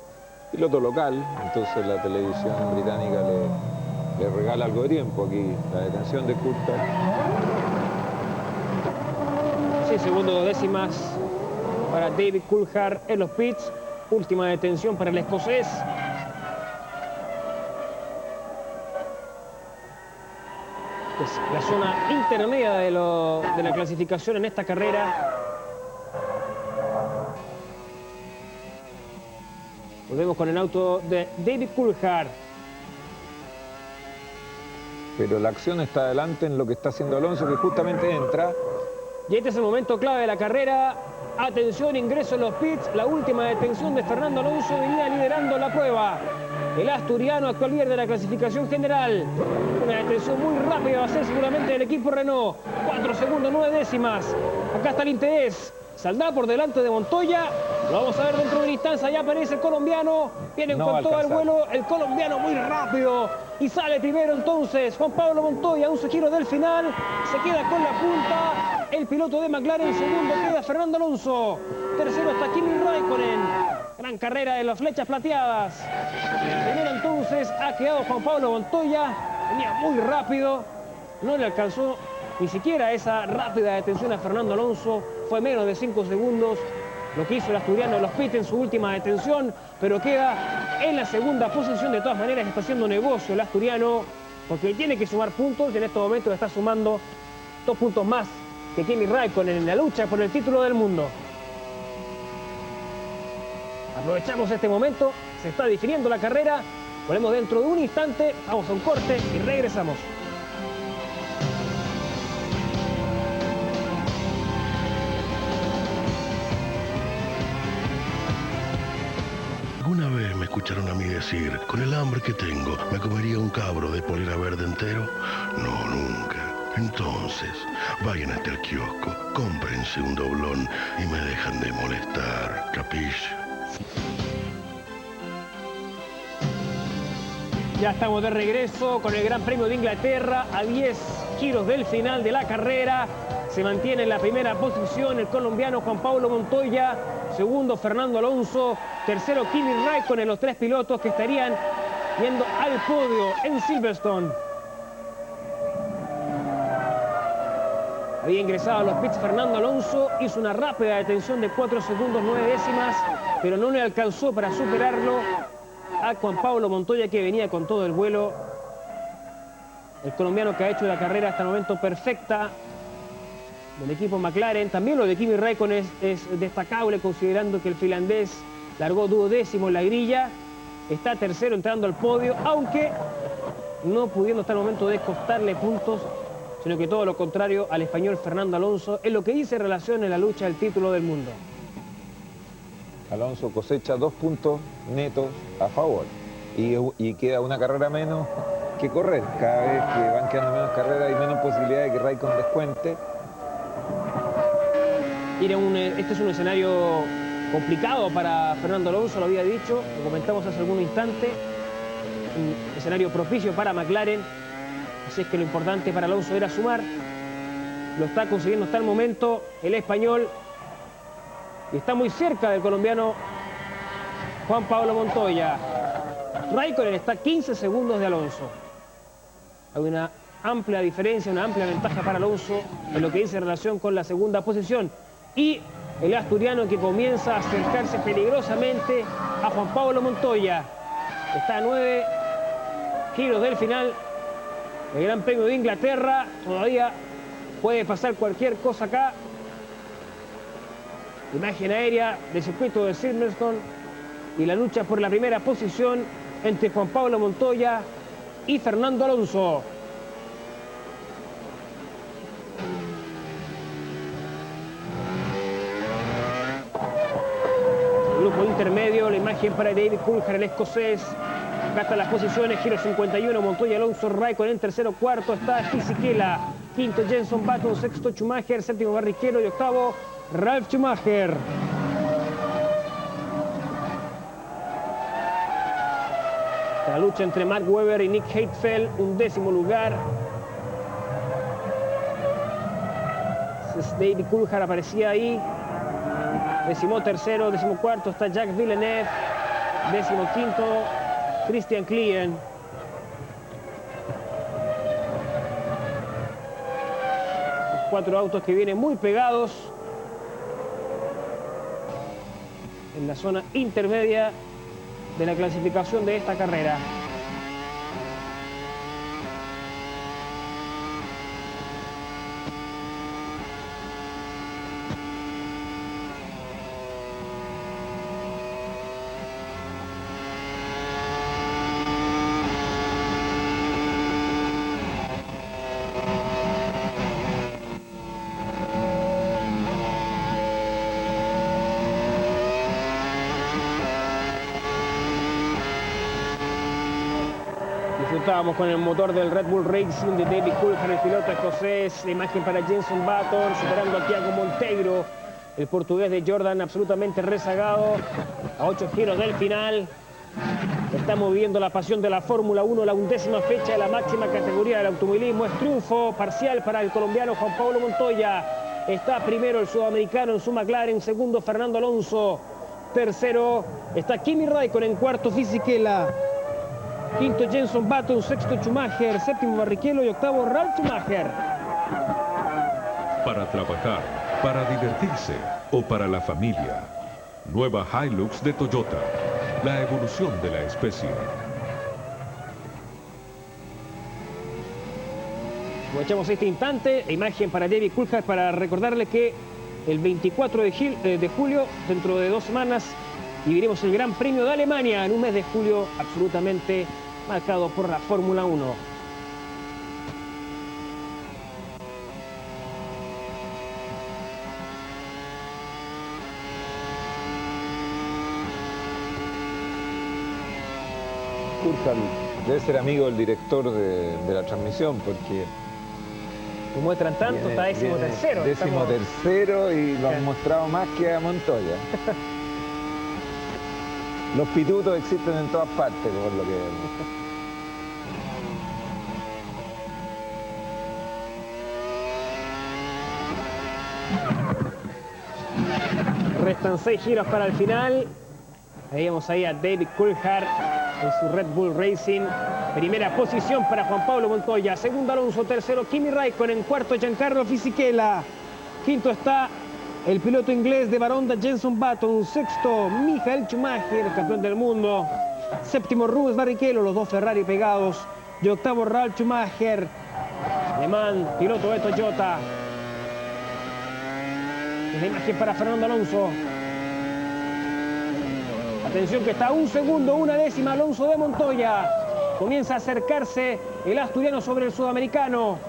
Piloto local, entonces la televisión británica le regala algo de tiempo aquí, la detención de Coulthard. 6 segundos décimas para David Coulthard en los pits. Última detención para el escocés. Es la zona intermedia de la clasificación en esta carrera. Volvemos con el auto de David Coulthard. Pero la acción está adelante en lo que está haciendo Alonso, que justamente entra. Y este es el momento clave de la carrera. Atención, ingreso en los pits. La última detención de Fernando Alonso, venía liderando la prueba. El asturiano, actual líder de la clasificación general. Una detención muy rápida va a ser seguramente del equipo Renault. 4 segundos, 9 décimas. Acá está el interés. Saldrá por delante de Montoya. Lo vamos a ver dentro de una instancia. Ya aparece el colombiano. Viene con todo el vuelo. El colombiano muy rápido. Y sale primero entonces Juan Pablo Montoya. 11 giros del final. Se queda con la punta el piloto de McLaren. Segundo queda Fernando Alonso. Tercero está Kimi Raikkonen. Gran carrera de las flechas plateadas. Primero entonces ha quedado Juan Pablo Montoya. Venía muy rápido. No le alcanzó ni siquiera esa rápida detención a Fernando Alonso. Fue menos de 5 segundos lo que hizo el asturiano en los pits en su última detención, pero queda en la segunda posición. De todas maneras está haciendo negocio el asturiano, porque tiene que sumar puntos y en estos momentos está sumando 2 puntos más que Kimi Raikkonen en la lucha por el título del mundo. Aprovechamos este momento, se está definiendo la carrera. Volvemos dentro de un instante, vamos a un corte y regresamos. Alguna vez me escucharon a mí decir, con el hambre que tengo, ¿me comería un cabro de polera verde entero? No, nunca. Entonces, vayan hasta el kiosco, cómprense un doblón y me dejan de molestar, ¿capiche? Ya estamos de regreso con el Gran Premio de Inglaterra a 10 giros del final de la carrera. Se mantiene en la primera posición el colombiano Juan Pablo Montoya. Segundo, Fernando Alonso. Tercero, Kimi Raikkonen, los 3 pilotos que estarían yendo al podio en Silverstone. Había ingresado a los pits Fernando Alonso. Hizo una rápida detención de 4 segundos, 9 décimas, pero no le alcanzó para superarlo a Juan Pablo Montoya, que venía con todo el vuelo. El colombiano que ha hecho la carrera hasta el momento perfecta del equipo McLaren. También lo de Kimi Raikkonen es destacable, considerando que el finlandés largó 12º en la grilla. Está tercero entrando al podio, aunque no pudiendo hasta el momento descostarle puntos, sino que todo lo contrario al español Fernando Alonso, en lo que dice en relación a la lucha del título del mundo. Alonso cosecha 2 puntos netos a favor y queda una carrera menos que correr. Cada vez que van quedando menos carreras hay menos posibilidad de que Raikkonen descuente. Este es un escenario complicado para Fernando Alonso, lo había dicho, lo comentamos hace algún instante. Un escenario propicio para McLaren. Así es que lo importante para Alonso era sumar. Lo está consiguiendo hasta el momento el español. Y está muy cerca del colombiano Juan Pablo Montoya. Raikkonen está a 15 segundos de Alonso. Hay una amplia diferencia, una amplia ventaja para Alonso en lo que dice en relación con la segunda posición. Y el asturiano que comienza a acercarse peligrosamente a Juan Pablo Montoya. Está a 9 giros del final. El Gran Premio de Inglaterra. Todavía puede pasar cualquier cosa acá. Imagen aérea del circuito de Silverstone y la lucha por la primera posición entre Juan Pablo Montoya y Fernando Alonso. El grupo intermedio, la imagen para David Coulthard, el escocés. Acá están las posiciones, giro 51, Montoya, Alonso, Raikkonen en tercero, cuarto está Fisichella, quinto Jenson Button, sexto Schumacher, séptimo Barrichello y octavo Ralf Schumacher. La lucha entre Mark Webber y Nick Heidfeld, un décimo lugar. David Coulthard aparecía ahí. Décimo tercero, décimo cuarto está Jacques Villeneuve. Décimo quinto, Christian Klien. Los cuatro autos que vienen muy pegados en la zona intermedia de la clasificación de esta carrera. Disfrutábamos con el motor del Red Bull Racing de David Coulthard, el piloto escocés. La imagen para Jenson Button, superando a Thiago Monteiro, el portugués de Jordan, absolutamente rezagado. A 8 giros del final. Estamos viviendo la pasión de la Fórmula 1, la 11ª fecha de la máxima categoría del automovilismo. Es triunfo parcial para el colombiano Juan Pablo Montoya. Está primero el sudamericano en su McLaren, segundo Fernando Alonso. Tercero está Kimi Raikkonen, cuarto Fisichella. Quinto Jenson Button, sexto Schumacher, séptimo Barrichello y octavo Ralf Schumacher. Para trabajar, para divertirse o para la familia. Nueva Hilux de Toyota. La evolución de la especie. Aprovechamos este instante, imagen para David Coulthard para recordarle que el 24 de julio, dentro de 2 semanas, viviremos el Gran Premio de Alemania en un mes de julio absolutamente marcado por la Fórmula 1. Coulthard debe ser amigo del director de la transmisión porque Como muestran tanto, está décimo tercero. Décimo tercero y lo han mostrado más que a Montoya. Los pitutos existen en todas partes, por lo que vemos. Restan 6 giros para el final. Veíamos ahí a David Coulthard en su Red Bull Racing. Primera posición para Juan Pablo Montoya. Segundo Alonso, tercero Kimi Raikkonen, cuarto Giancarlo Fisichella. Quinto está el piloto inglés de Baronda, Jenson Button. Sexto, Michael Schumacher, campeón del mundo. Séptimo, Rubens Barrichello, los dos Ferrari pegados. Y octavo, Ralf Schumacher, alemán, piloto de Toyota. La imagen para Fernando Alonso. Atención que está a 1 segundo, 1/10 Alonso de Montoya. Comienza a acercarse el asturiano sobre el sudamericano.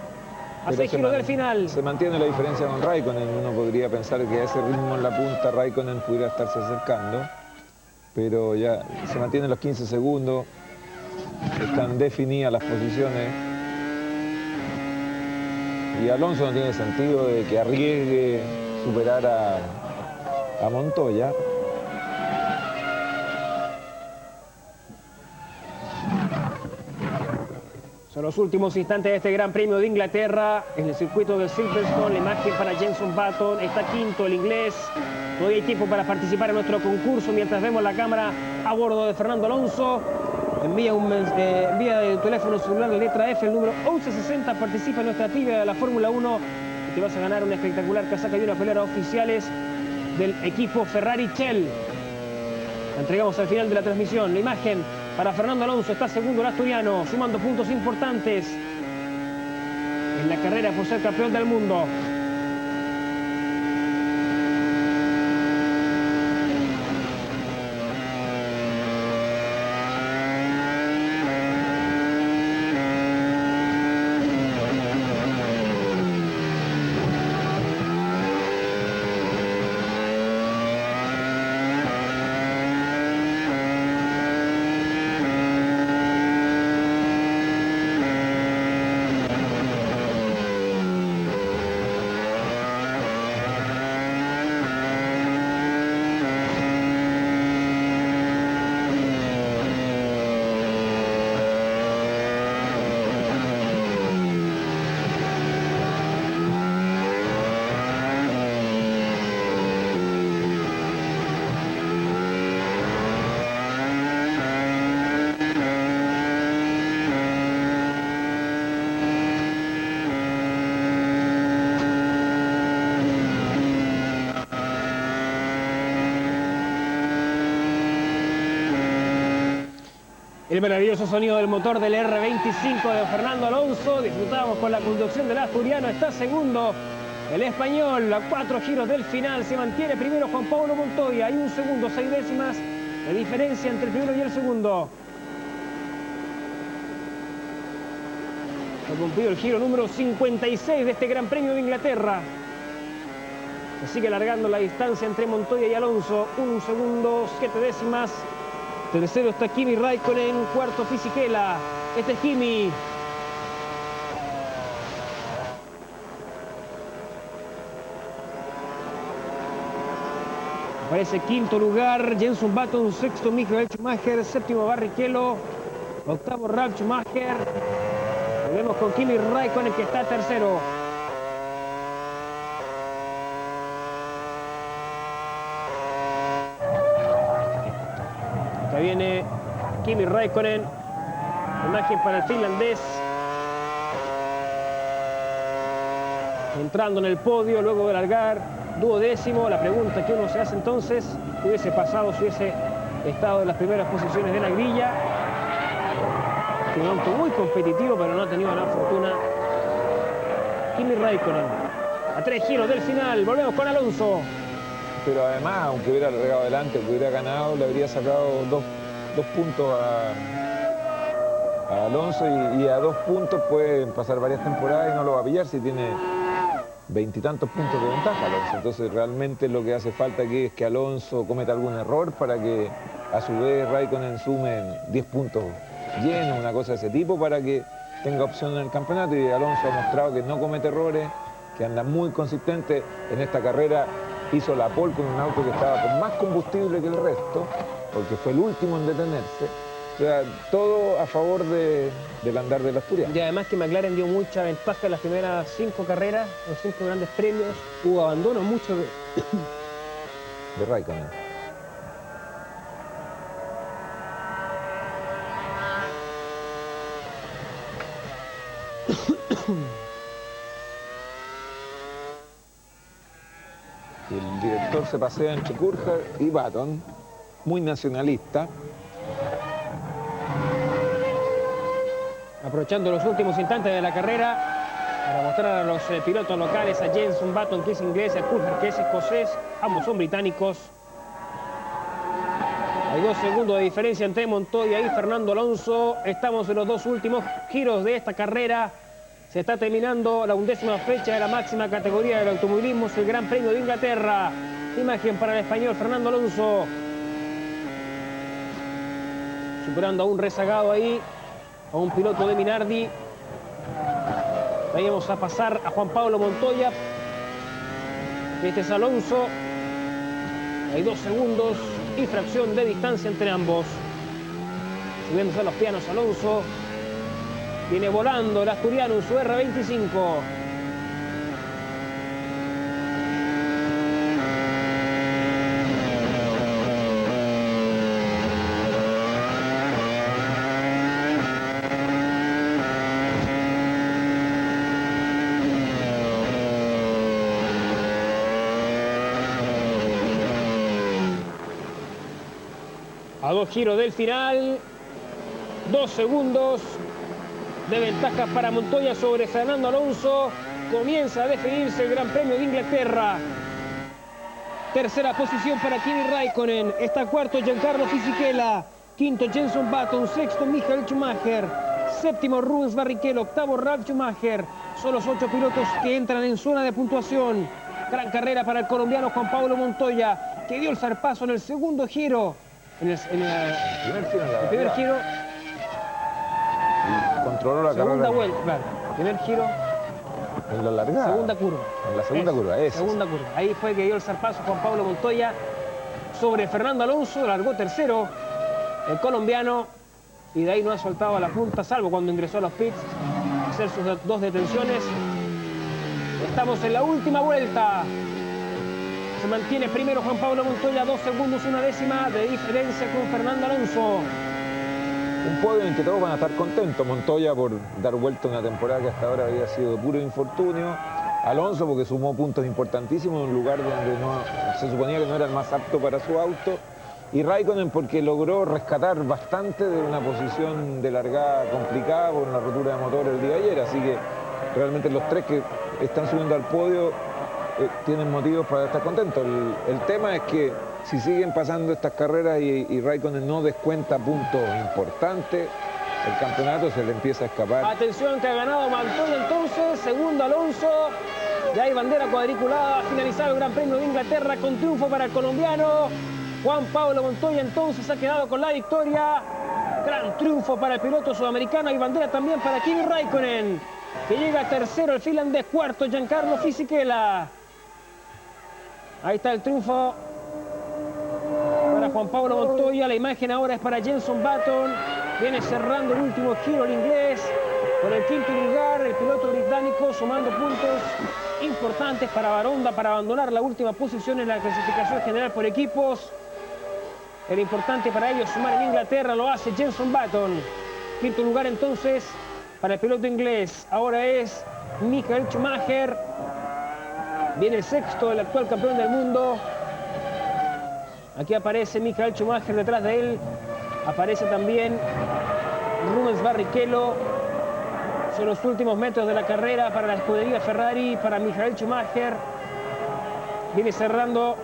A 6 giros del final. Se mantiene la diferencia con Raikkonen. Uno podría pensar que a ese ritmo en la punta Raikkonen pudiera estarse acercando. Pero ya se mantienen los 15 segundos. Están definidas las posiciones. Y Alonso no tiene sentido de que arriesgue superar a Montoya. Son los últimos instantes de este Gran Premio de Inglaterra en el circuito de Silverstone. La imagen para Jenson Button. Está quinto el inglés. Todavía hay tiempo para participar en nuestro concurso mientras vemos la cámara a bordo de Fernando Alonso. Envía de teléfono celular la letra F, el número 1160. Participa en nuestra trivia de la Fórmula 1 y te vas a ganar una espectacular casaca y una polera oficiales del equipo Ferrari Shell. La entregamos al final de la transmisión. La imagen para Fernando Alonso. Está segundo el asturiano, sumando puntos importantes en la carrera por ser campeón del mundo. El maravilloso sonido del motor del R25 de Fernando Alonso. Disfrutamos con la conducción del asturiano. Está segundo el español. A 4 giros del final se mantiene primero Juan Pablo Montoya. Hay 1 segundo, 6 décimas de diferencia entre el primero y el segundo. Ha cumplido el giro número 56 de este Gran Premio de Inglaterra. Se sigue alargando la distancia entre Montoya y Alonso. 1 segundo, 7 décimas. Tercero está Kimi Raikkonen, cuarto Fisichella. Este es Kimi. Aparece quinto lugar Jenson Button, sexto Michael Schumacher, séptimo Barrichello, octavo Ralf Schumacher. Volvemos con Kimi Raikkonen que está tercero. Acá viene Kimi Raikkonen, imagen para el finlandés. Entrando en el podio luego de largar 12º. La pregunta que uno se hace entonces, ¿qué hubiese pasado si hubiese estado en las primeras posiciones de la grilla? Un auto muy competitivo, pero no ha tenido la fortuna Kimi Raikkonen. A 3 giros del final, volvemos con Alonso. Pero además, aunque hubiera regado adelante, que hubiera ganado, le habría sacado dos puntos a Alonso y a 2 puntos pueden pasar varias temporadas y no lo va a pillar si tiene 20 y tantos puntos de ventaja Alonso. Entonces realmente lo que hace falta aquí es que Alonso cometa algún error para que a su vez Raikkonen sume 10 puntos llenos, una cosa de ese tipo, para que tenga opción en el campeonato. Y Alonso ha mostrado que no comete errores, que anda muy consistente en esta carrera. Hizo la pole con un auto que estaba con más combustible que el resto, porque fue el último en detenerse. O sea, todo a favor del andar del asturiano. Y además que McLaren dio mucha ventaja en las primeras 5 carreras, los 5 grandes premios. Hubo abandono mucho de Raikkonen. El director se pasea entre Coulthard y Button, muy nacionalista. Aprovechando los últimos instantes de la carrera para mostrar a los pilotos locales, a Jenson Button, que es inglés, a Coulthard, que es escocés, ambos son británicos. Hay 2 segundos de diferencia entre Montoya y Fernando Alonso. Estamos en los 2 últimos giros de esta carrera. Se está terminando la 11ª fecha de la máxima categoría del automovilismo, es el Gran Premio de Inglaterra. Imagen para el español Fernando Alonso. Superando a un rezagado ahí, a un piloto de Minardi. Vamos a pasar a Juan Pablo Montoya. Este es Alonso. Hay 2 segundos y fracción de distancia entre ambos. Subiéndose a los pianos Alonso. Viene volando el asturiano en su R25. A 2 giros del final, 2 segundos de ventaja para Montoya sobre Fernando Alonso. Comienza a definirse el Gran Premio de Inglaterra. Tercera posición para Kimi Raikkonen. Está cuarto Giancarlo Fisichella. Quinto Jenson Button. Sexto Michael Schumacher. Séptimo Rubens Barrichello. Octavo Ralf Schumacher. Son los 8 pilotos que entran en zona de puntuación. Gran carrera para el colombiano Juan Pablo Montoya, que dio el zarpazo en el segundo giro. En el primer giro. Y controló la Segunda carrera. vuelta, claro. Primer giro. En la largada. Segunda curva. En la segunda curva, esa. Segunda curva. Ahí fue que dio el zarpazo Juan Pablo Montoya sobre Fernando Alonso. Largó tercero el colombiano. Y de ahí no ha soltado la punta, salvo cuando ingresó a los pits a hacer sus 2 detenciones. Estamos en la última vuelta. Se mantiene primero Juan Pablo Montoya, 2 segundos, 1/10 de diferencia con Fernando Alonso. Un podio en el que todos van a estar contentos. Montoya por dar vuelta a una temporada que hasta ahora había sido puro infortunio. Alonso porque sumó puntos importantísimos en un lugar donde se suponía que no era el más apto para su auto. Y Raikkonen porque logró rescatar bastante de una posición de largada complicada por una rotura de motor el día de ayer. Así que realmente los 3 que están subiendo al podio tienen motivos para estar contentos. El tema es que si siguen pasando estas carreras y Raikkonen no descuenta puntos importantes, el campeonato se le empieza a escapar. Atención que ha ganado Montoya entonces, segundo Alonso. Ya hay bandera cuadriculada, ha finalizado el Gran Premio de Inglaterra con triunfo para el colombiano. Juan Pablo Montoya entonces ha quedado con la victoria. Gran triunfo para el piloto sudamericano y bandera también para Kimi Raikkonen, que llega tercero, el finlandés, cuarto Giancarlo Fisichella. Ahí está el triunfo para Juan Pablo Montoya. La imagen ahora es para Jenson Button. Viene cerrando el último giro el inglés. Por el quinto lugar, el piloto británico sumando puntos importantes para Baronda para abandonar la última posición en la clasificación general por equipos. Era importante para ellos sumar en Inglaterra, lo hace Jenson Button. Quinto lugar entonces para el piloto inglés. Ahora es Michael Schumacher. Viene el sexto, el actual campeón del mundo. Aquí aparece Michael Schumacher, detrás de él aparece también Rubens Barrichello. Son los últimos metros de la carrera para la escudería Ferrari, para Michael Schumacher. Viene cerrando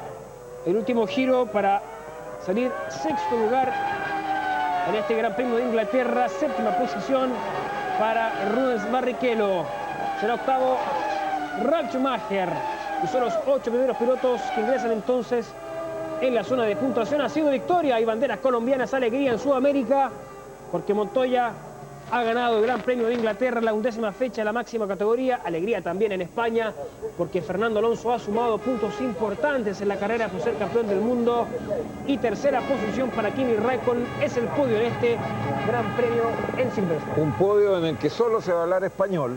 el último giro para salir sexto lugar en este Gran Premio de Inglaterra. Séptima posición para Rubens Barrichello. Será octavo Ralf Schumacher. Y son los 8 primeros pilotos que ingresan entonces en la zona de puntuación. Ha sido victoria. Hay banderas colombianas, alegría en Sudamérica, porque Montoya ha ganado el Gran Premio de Inglaterra, la 11ª fecha de la máxima categoría. Alegría también en España, porque Fernando Alonso ha sumado puntos importantes en la carrera por ser campeón del mundo. Y tercera posición para Kimi Raikkonen, es el podio en este Gran Premio en Silverstone. Un podio en el que solo se va a hablar español,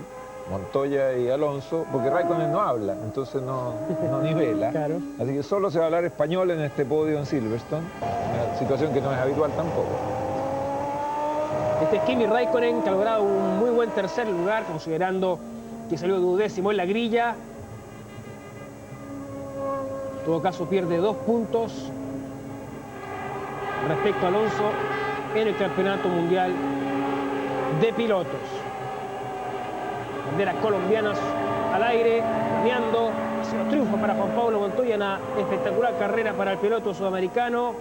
Montoya y Alonso, porque Raikkonen no habla, entonces no nivela. Claro. Así que solo se va a hablar español en este podio en Silverstone, una situación que no es habitual tampoco. Este es Kimi Raikkonen, que ha logrado un muy buen tercer lugar, considerando que salió 12º en la grilla. En todo caso pierde 2 puntos respecto a Alonso en el Campeonato Mundial de Pilotos. Banderas colombianas al aire, planeando. Ha sido triunfo para Juan Pablo Montoya, una espectacular carrera para el piloto sudamericano.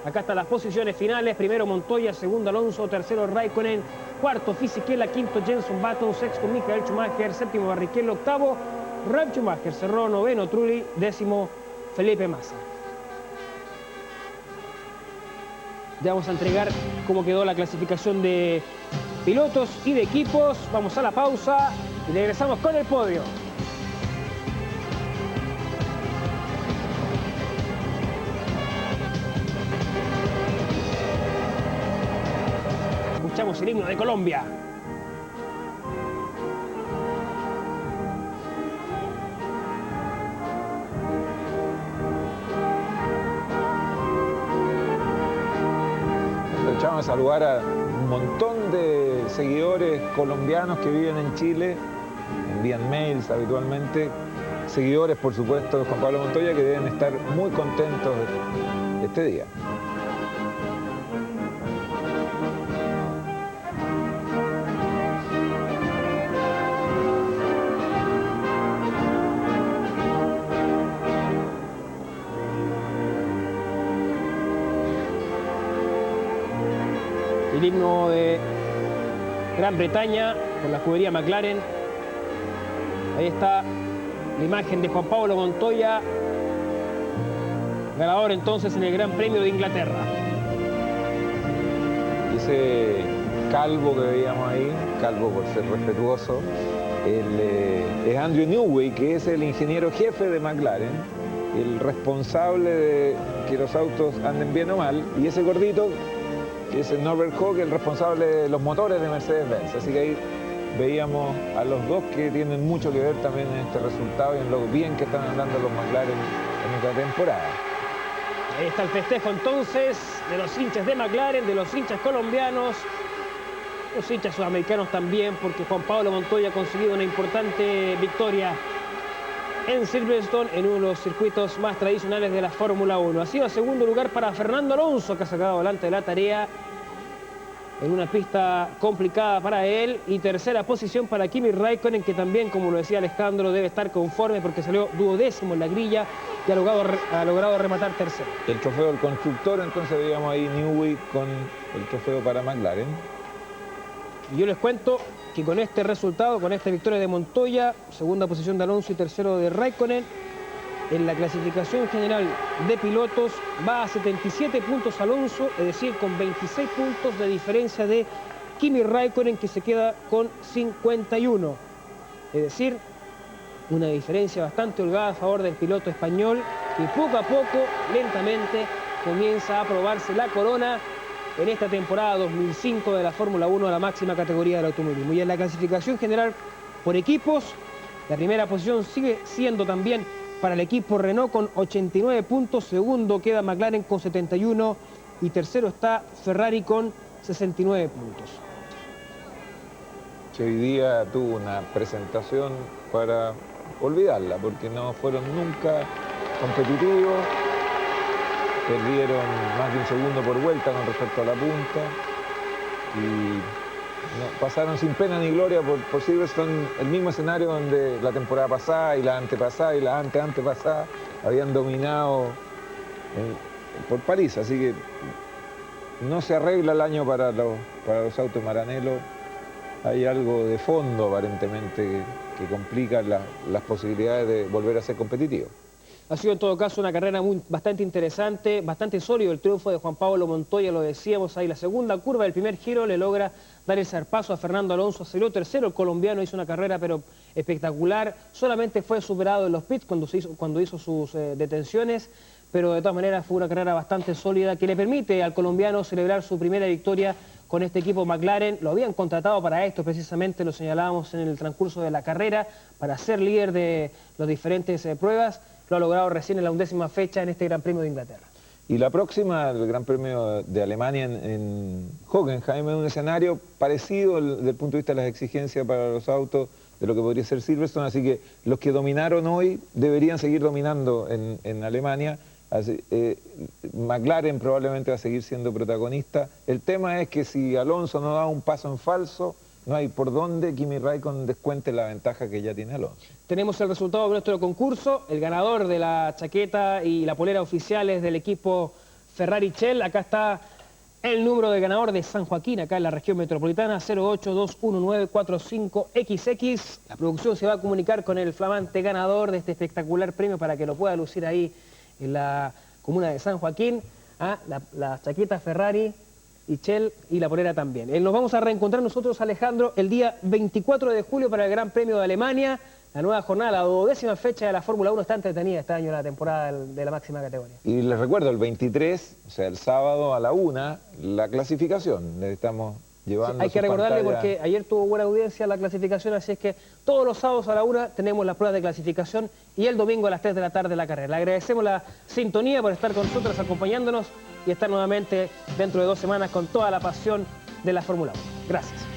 Acá están las posiciones finales. Primero Montoya, segundo Alonso, tercero Raikkonen, cuarto Fisichella, quinto Jenson Button, sexto Michael Schumacher, séptimo Barrichello, octavo Ralf Schumacher, cerró noveno Trulli, décimo Felipe Massa. Ya vamos a entregar cómo quedó la clasificación de pilotos y de equipos. Vamos a la pausa y regresamos con el podio. Escuchamos el himno de Colombia. aprovechamos de saludar a un montón de seguidores colombianos que viven en Chile, envían mails habitualmente, seguidores por supuesto de Juan Pablo Montoya que deben estar muy contentos de este día. El himno de Gran Bretaña por la escudería McLaren. Ahí está la imagen de Juan Pablo Montoya, ganador entonces en el Gran Premio de Inglaterra. Y ese calvo que veíamos ahí, calvo por ser respetuoso, es Andrew Newey, que es el ingeniero jefe de McLaren, el responsable de que los autos anden bien o mal, y ese gordito, que es el Norbert Hock, el responsable de los motores de Mercedes-Benz. Así que ahí veíamos a los dos que tienen mucho que ver también en este resultado y en lo bien que están andando los McLaren en esta temporada. Ahí está el festejo entonces de los hinchas de McLaren, de los hinchas colombianos, los hinchas sudamericanos también, porque Juan Pablo Montoya ha conseguido una importante victoria en Silverstone, en uno de los circuitos más tradicionales de la Fórmula 1. Ha sido el segundo lugar para Fernando Alonso, que ha sacado adelante de la tarea en una pista complicada para él. Y tercera posición para Kimi Räikkönen, que también, como lo decía Alejandro, debe estar conforme porque salió duodécimo en la grilla y ha logrado rematar tercero. El trofeo del constructor, entonces veíamos ahí Newey con el trofeo para McLaren. Y yo les cuento que con este resultado, con esta victoria de Montoya, segunda posición de Alonso y tercero de Räikkönen, en la clasificación general de pilotos va a 77 puntos Alonso, es decir, con 26 puntos de diferencia de Kimi Räikkönen, que se queda con 51. Es decir, una diferencia bastante holgada a favor del piloto español, que poco a poco, lentamente, comienza a probarse la corona en esta temporada 2005 de la Fórmula 1, a la máxima categoría del automovilismo. Y en la clasificación general por equipos, la primera posición sigue siendo también para el equipo Renault con 89 puntos, segundo queda McLaren con 71 y tercero está Ferrari con 69 puntos. Que hoy día tuvo una presentación para olvidarla, porque no fueron nunca competitivos. Perdieron más de un segundo por vuelta con respecto a la punta y pasaron sin pena ni gloria por Silverstone, el mismo escenario donde la temporada pasada y la antepasada y la antepasada habían dominado por París. Así que no se arregla el año para los autos Maranello. Hay algo de fondo aparentemente que complica las posibilidades de volver a ser competitivo. Ha sido en todo caso una carrera bastante interesante, bastante sólido el triunfo de Juan Pablo Montoya, lo decíamos ahí, la segunda curva del primer giro le logra dar el zarpazo a Fernando Alonso, salió tercero, el colombiano hizo una carrera pero espectacular, solamente fue superado en los pits cuando hizo sus detenciones, pero de todas maneras fue una carrera bastante sólida que le permite al colombiano celebrar su primera victoria con este equipo McLaren. Lo habían contratado para esto, precisamente lo señalábamos en el transcurso de la carrera, para ser líder de las diferentes pruebas. Lo ha logrado recién en la 11ª fecha en este Gran Premio de Inglaterra. Y la próxima, el Gran Premio de Alemania en Hockenheim, es un escenario parecido desde el punto de vista de las exigencias para los autos de lo que podría ser Silverstone, así que los que dominaron hoy deberían seguir dominando en Alemania. Así, McLaren probablemente va a seguir siendo protagonista. El tema es que si Alonso no da un paso en falso, no hay por dónde Kimi Räikkönen descuente la ventaja que ya tiene Alonso. Tenemos el resultado de nuestro concurso. El ganador de la chaqueta y la polera oficiales del equipo Ferrari Shell. Acá está el número de ganador de San Joaquín, acá en la región metropolitana, 0821945XX. La producción se va a comunicar con el flamante ganador de este espectacular premio para que lo pueda lucir ahí en la comuna de San Joaquín. La chaqueta Ferrari y Shell y la polera también. Nos vamos a reencontrar nosotros, Alejandro, el día 24 de julio para el Gran Premio de Alemania. La nueva jornada, la 12ª fecha de la Fórmula 1 está entretenida este año, la temporada de la máxima categoría. Y les recuerdo, el 23, o sea, el sábado a la 1, la clasificación. Estamos llevando. Sí, hay que recordarle porque ayer tuvo buena audiencia la clasificación, así es que todos los sábados a la 1 tenemos las pruebas de clasificación y el domingo a las 3 de la tarde la carrera. Le agradecemos la sintonía por estar con nosotros, acompañándonos y estar nuevamente dentro de 2 semanas con toda la pasión de la Fórmula 1. Gracias.